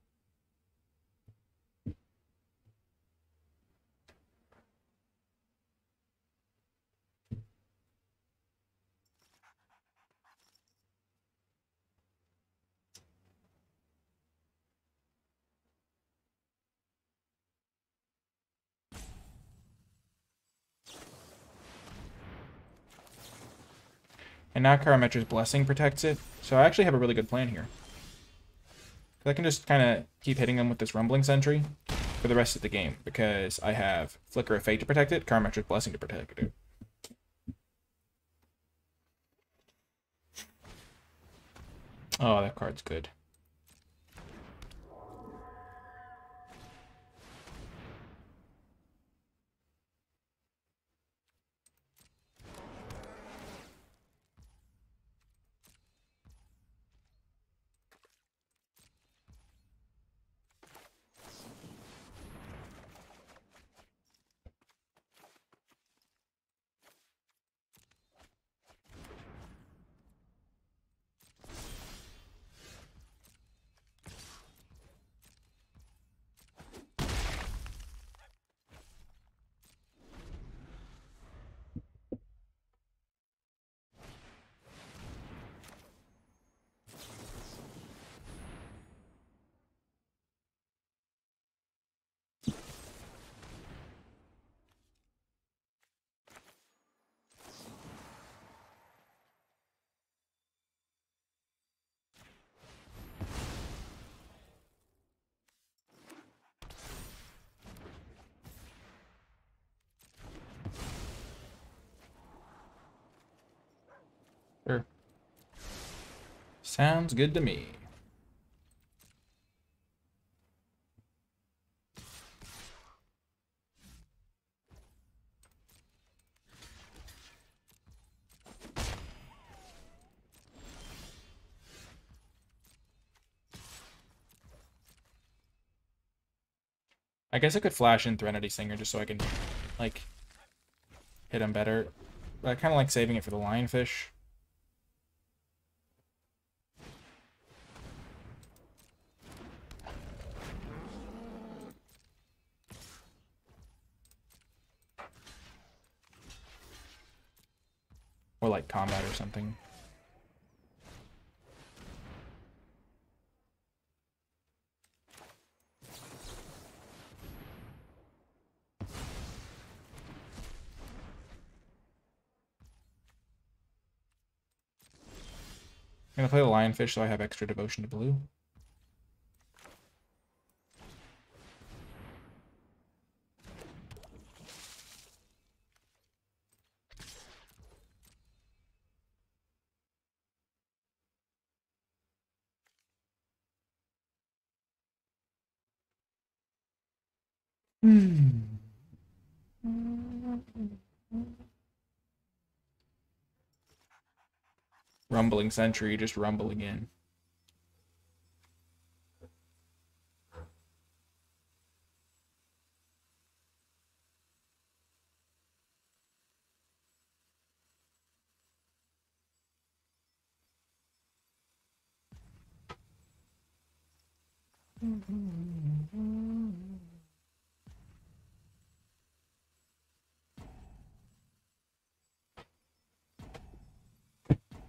And now Karametra's Blessing protects it. So I actually have a really good plan here. I can just kind of keep hitting them with this Rumbling Sentry for the rest of the game, because I have Flicker of Fate to protect it, Karametra's Blessing to protect it. Oh, that card's good. Sure. Sounds good to me. I guess I could flash in Threnody Singer just so I can, like, hit him better. But I kind of like saving it for the Lionfish. Or like combat or something. I'm gonna play the Lionfish so I have extra devotion to blue. Rumbling Sentry, just rumble again.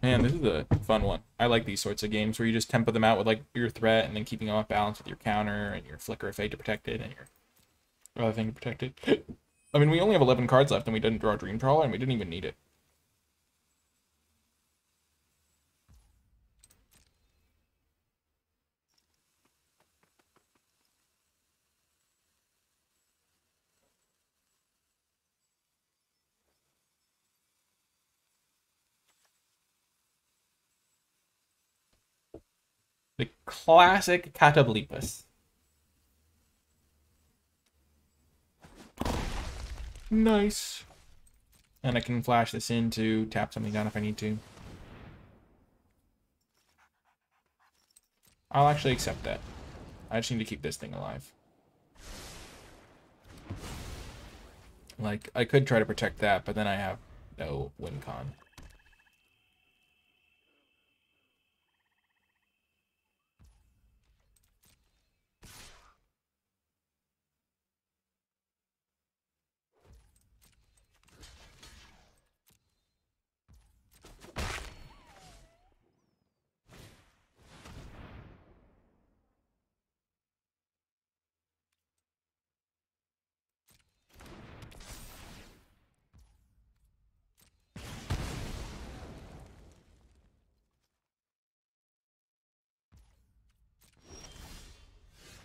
Man, this is a fun one. I like these sorts of games where you just tempo them out with like your threat and then keeping them off balance with your counter and your flicker of fate to protect it and your other thing to protect it. I mean, we only have 11 cards left and we didn't draw Dream Trawler and we didn't even need it. The classic Catablipus. Nice. And I can flash this in to tap something down if I need to. I'll actually accept that. I just need to keep this thing alive. Like, I could try to protect that, but then I have no win con.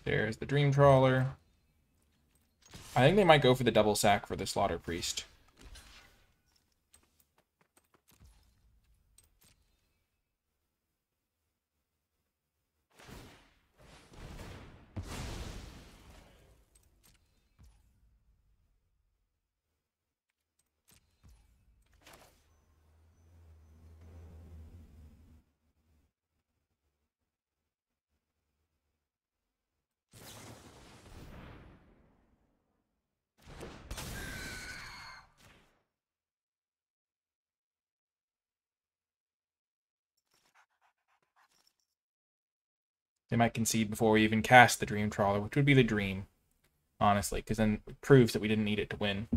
There's the Dream Trawler. I think they might go for the double sack for the Slaughter Priest. They might concede before we even cast the Dream Trawler, which would be the dream, honestly, because then it proves that we didn't need it to win.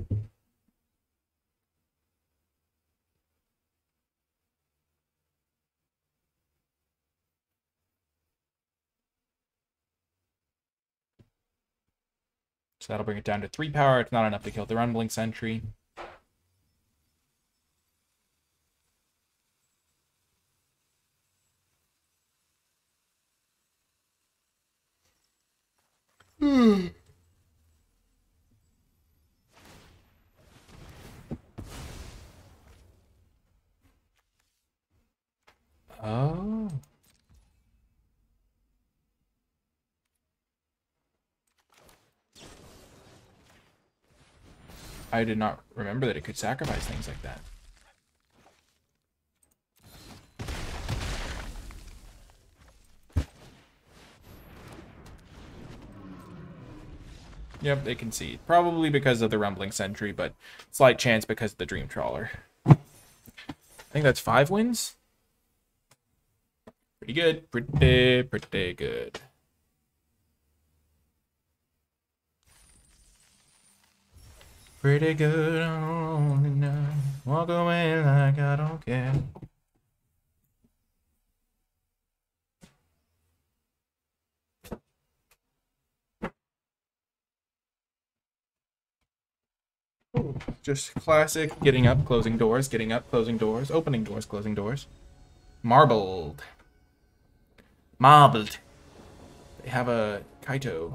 So that'll bring it down to 3 power. It's not enough to kill the Rumbling Sentry. Oh. I did not remember that it could sacrifice things like that. Yep, they concede. Probably because of the Rumbling Sentry, but slight chance because of the Dream Trawler. I think that's 5 wins. Pretty good. Pretty good. Pretty good on the night. Walk away like I don't care. Ooh, just classic getting up, closing doors, getting up, closing doors, opening doors, closing doors. Marbled. Marbled. They have a Kaito.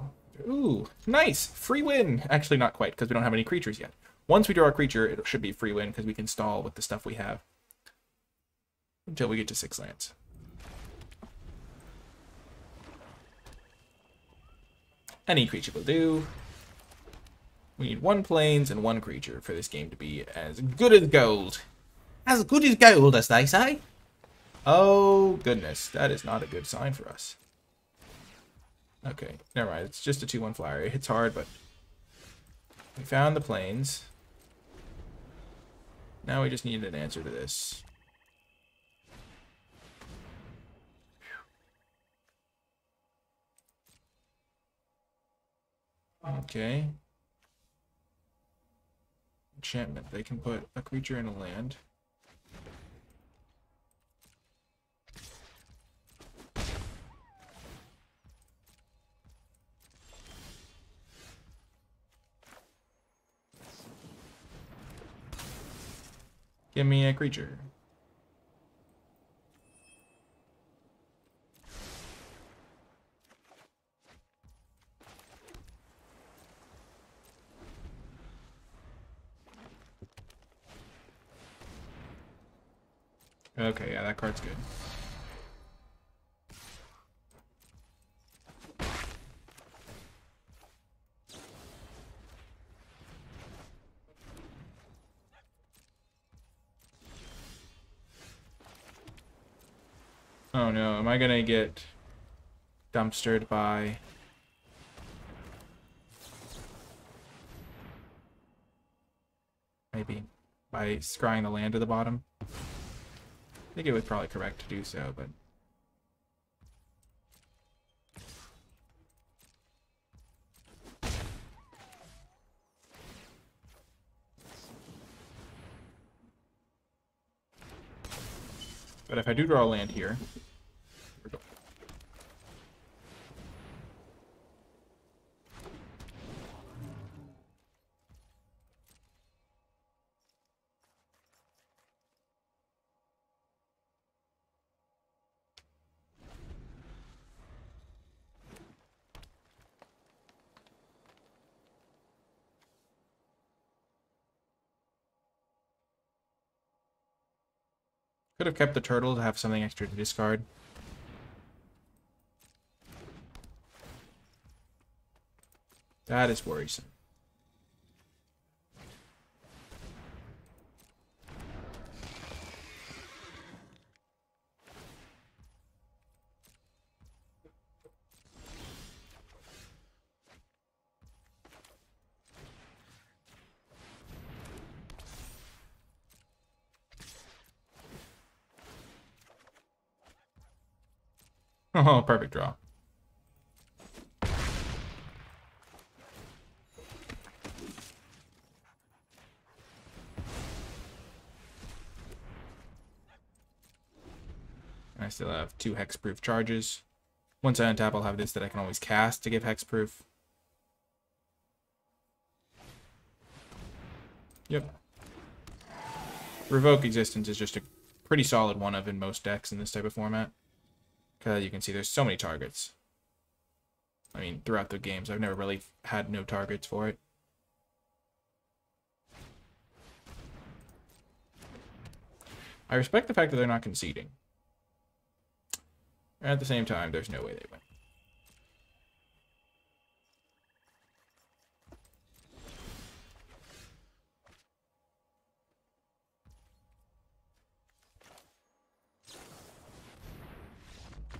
Ooh, nice. Free win. Actually, not quite, because we don't have any creatures yet. Once we draw a creature, it should be free win, because we can stall with the stuff we have. Until we get to 6 lands. Any creature will do. We need 1 plains and 1 creature for this game to be as good as gold. As good as gold, as they say. Oh, goodness. That is not a good sign for us. Okay, never mind. It's just a 2/1 flyer. It hits hard, but we found the plains. Now we just need an answer to this. Okay. Enchantment. They can put a creature in a land. Give me a creature. Okay, yeah, that card's good. Oh no, am I gonna get dumpstered by... Maybe by scrying the land to the bottom? I think it was probably correct to do so, but... But if I do draw a land here... Could have kept the turtle to have something extra to discard. That is worrisome. Oh, perfect draw. I still have 2 hexproof charges. Once I untap, I'll have this that I can always cast to give hexproof. Yep. Revoke Existence is just a pretty solid one of in most decks in this type of format. Because you can see there's so many targets. I mean, throughout the games, I've never really had no targets for it. I respect the fact that they're not conceding. At the same time, there's no way they win.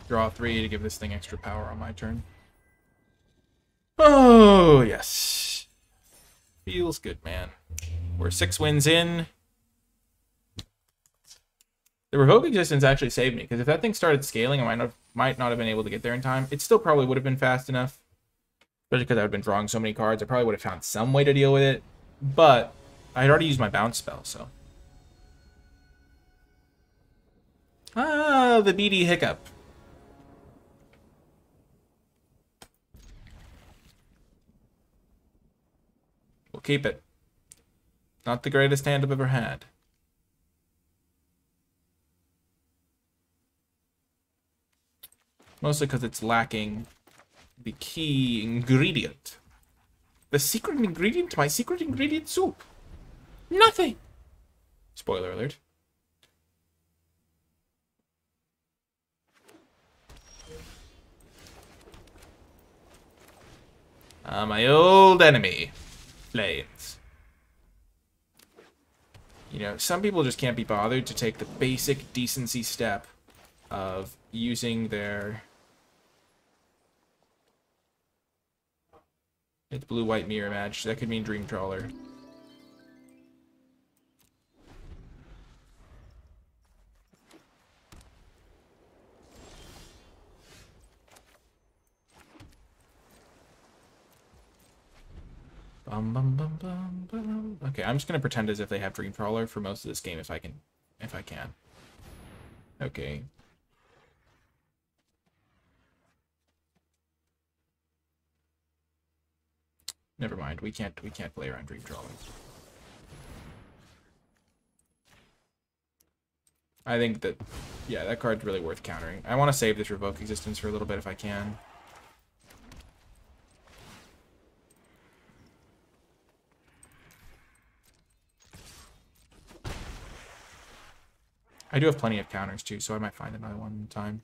Draw 3 to give this thing extra power on my turn. Oh, yes. Feels good, man. We're 6 wins in. The Revoke Existence actually saved me, because if that thing started scaling, I might not have been able to get there in time. It still probably would have been fast enough. Especially because I would have been drawing so many cards. I probably would have found some way to deal with it. But I had already used my bounce spell, so. Ah, the BD hiccup. We'll keep it. Not the greatest hand I've ever had. Mostly because it's lacking the key ingredient. The secret ingredient to my secret ingredient soup. Nothing. Spoiler alert. My old enemy, Flames. You know, some people just can't be bothered to take the basic decency step of using their... It's blue-white mirror match. That could mean Dream Trawler. Bum, bum, bum, bum, bum. Okay, I'm just gonna pretend as if they have Dream Trawler for most of this game if I can. Okay. Never mind. We can't play around Dream Trawler. I think that, yeah, that card's really worth countering. I want to save this Revoke Existence for a little bit if I can. I do have plenty of counters too, so I might find another one in time.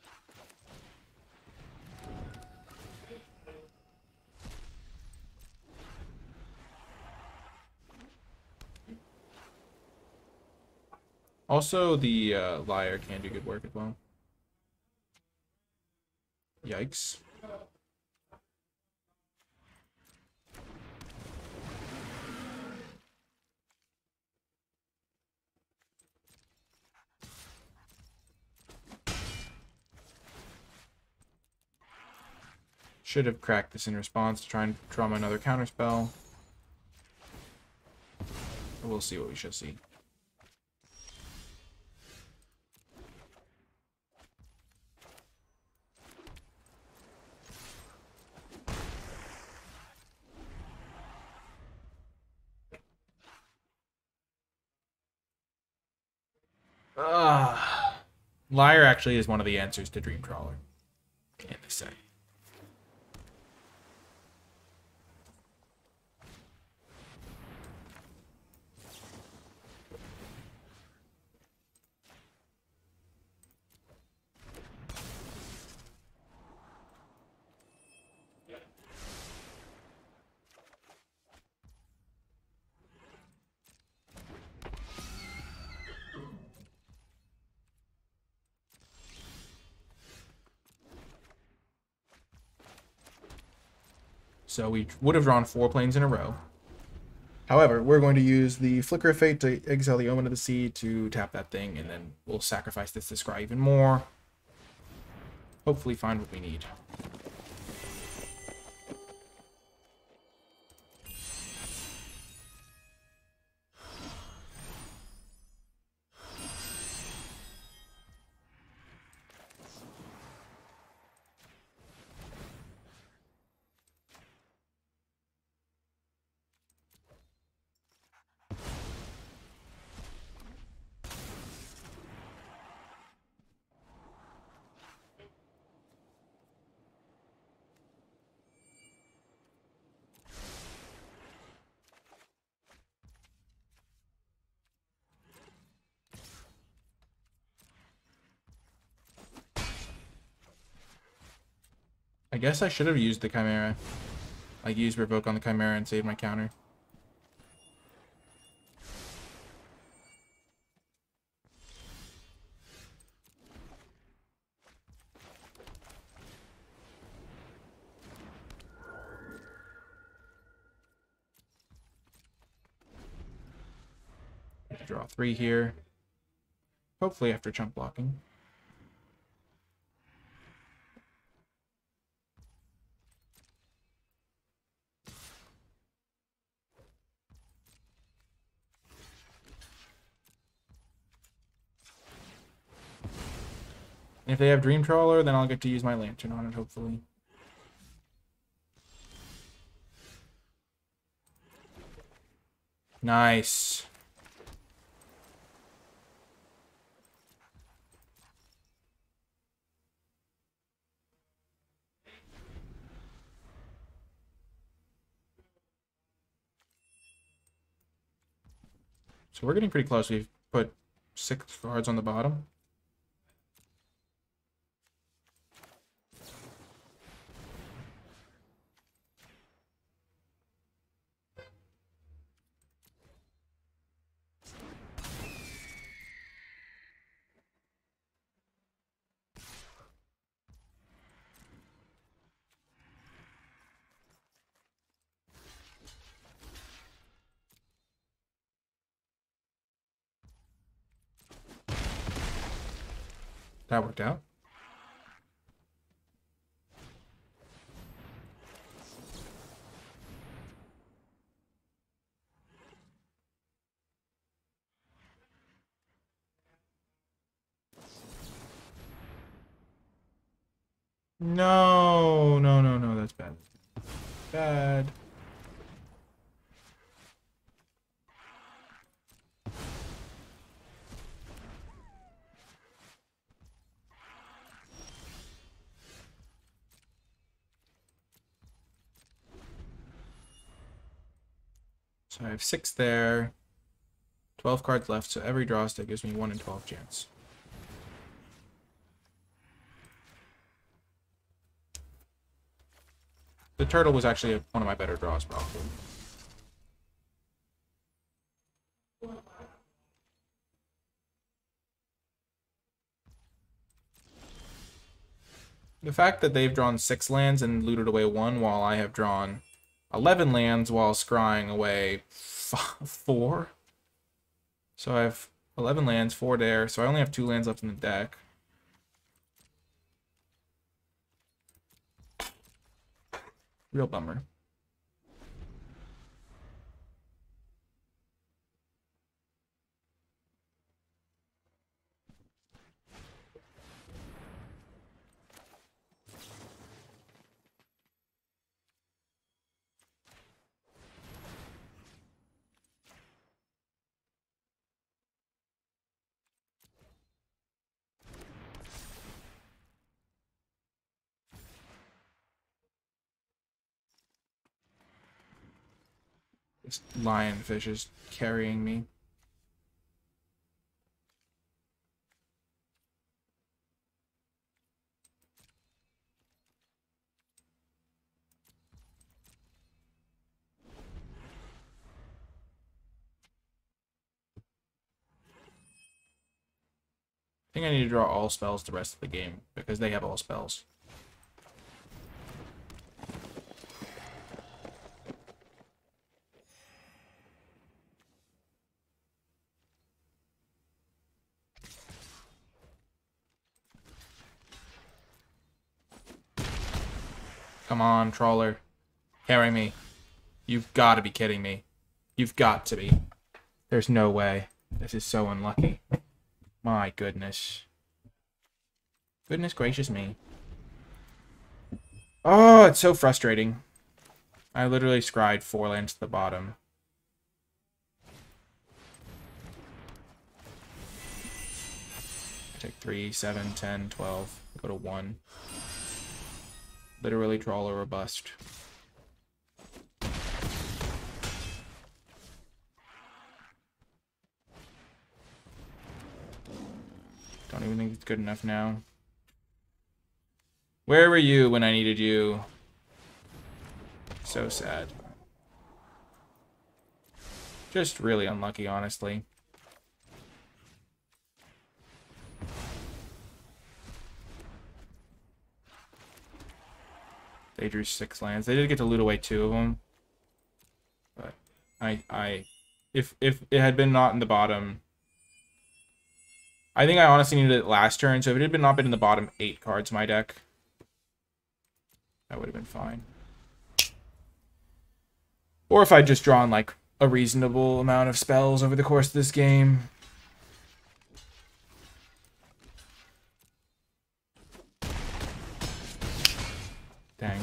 Also, the Liar can do good work as well. Yikes. Should have cracked this in response to try and draw my another counterspell. We'll see what we shall see. Liar actually is one of the answers to Dream Trawler in this set. So we would have drawn 4 planes in a row. However, we're going to use the Flicker of Fate to exile the Omen of the Sea to tap that thing, and then we'll sacrifice this to scry even more. Hopefully find what we need. I guess I should have used the Chimera. Like, use Revoke on the Chimera and save my counter. Draw 3 here. Hopefully after chunk blocking. If they have Dream Trawler, then I'll get to use my Lantern on it, hopefully. Nice. So we're getting pretty close. We've put 6 cards on the bottom. That worked out. No, no, no, no, that's bad. Bad. So I have 6 there. 12 cards left, so every draw step gives me 1 in 12 chance. The turtle was actually one of my better draws, probably. The fact that they've drawn 6 lands and looted away 1 while I have drawn 11 lands while scrying away 4. So I have 11 lands, 4 there, so I only have 2 lands left in the deck. Real bummer. This lionfish is carrying me. I think I need to draw all spells the rest of the game, because they have all spells. Come on, Trawler. Carry me. You've got to be kidding me. You've got to be. There's no way. This is so unlucky. My goodness. Goodness gracious me. Oh, it's so frustrating. I literally scryed 4 lands to the bottom. I take 3, 7, 10, 12. Go to 1. Literally Trawler or bust. Don't even think it's good enough now. Where were you when I needed you? So sad. Just really unlucky, honestly. They drew 6 lands. They did get to loot away 2 of them. But if it had been not in the bottom, I think I honestly needed it last turn. So if it had not been in the bottom 8 cards in my deck, that would have been fine. Or if I'd just drawn like a reasonable amount of spells over the course of this game. Dang.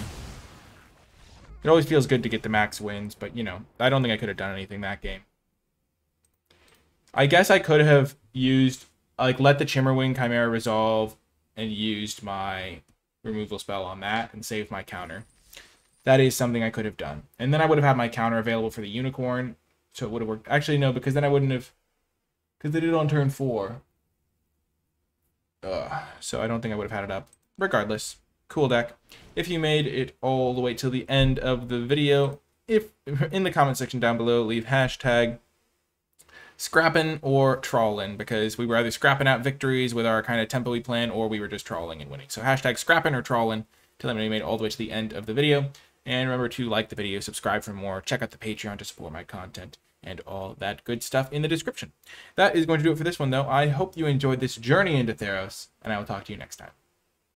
It always feels good to get the max wins, but, you know, I don't think I could have done anything that game. I guess I could have used, like, let the Chimmerwing Chimera resolve and used my removal spell on that and saved my counter. That is something I could have done. And then I would have had my counter available for the Unicorn, so it would have worked. Actually, no, because then I wouldn't have, because they did it on turn 4. So I don't think I would have had it up. Regardless. Cool deck. If you made it all the way till the end of the video, if in the comment section down below, leave hashtag scrapping or trawling, because we were either scrapping out victories with our kind of tempo-y plan, or we were just trawling and winning. So hashtag scrapping or trawling to let me know you made it all the way to the end of the video. And remember to like the video, subscribe for more, check out the Patreon to support my content, and all that good stuff in the description. That is going to do it for this one, though. I hope you enjoyed this journey into Theros, and I will talk to you next time.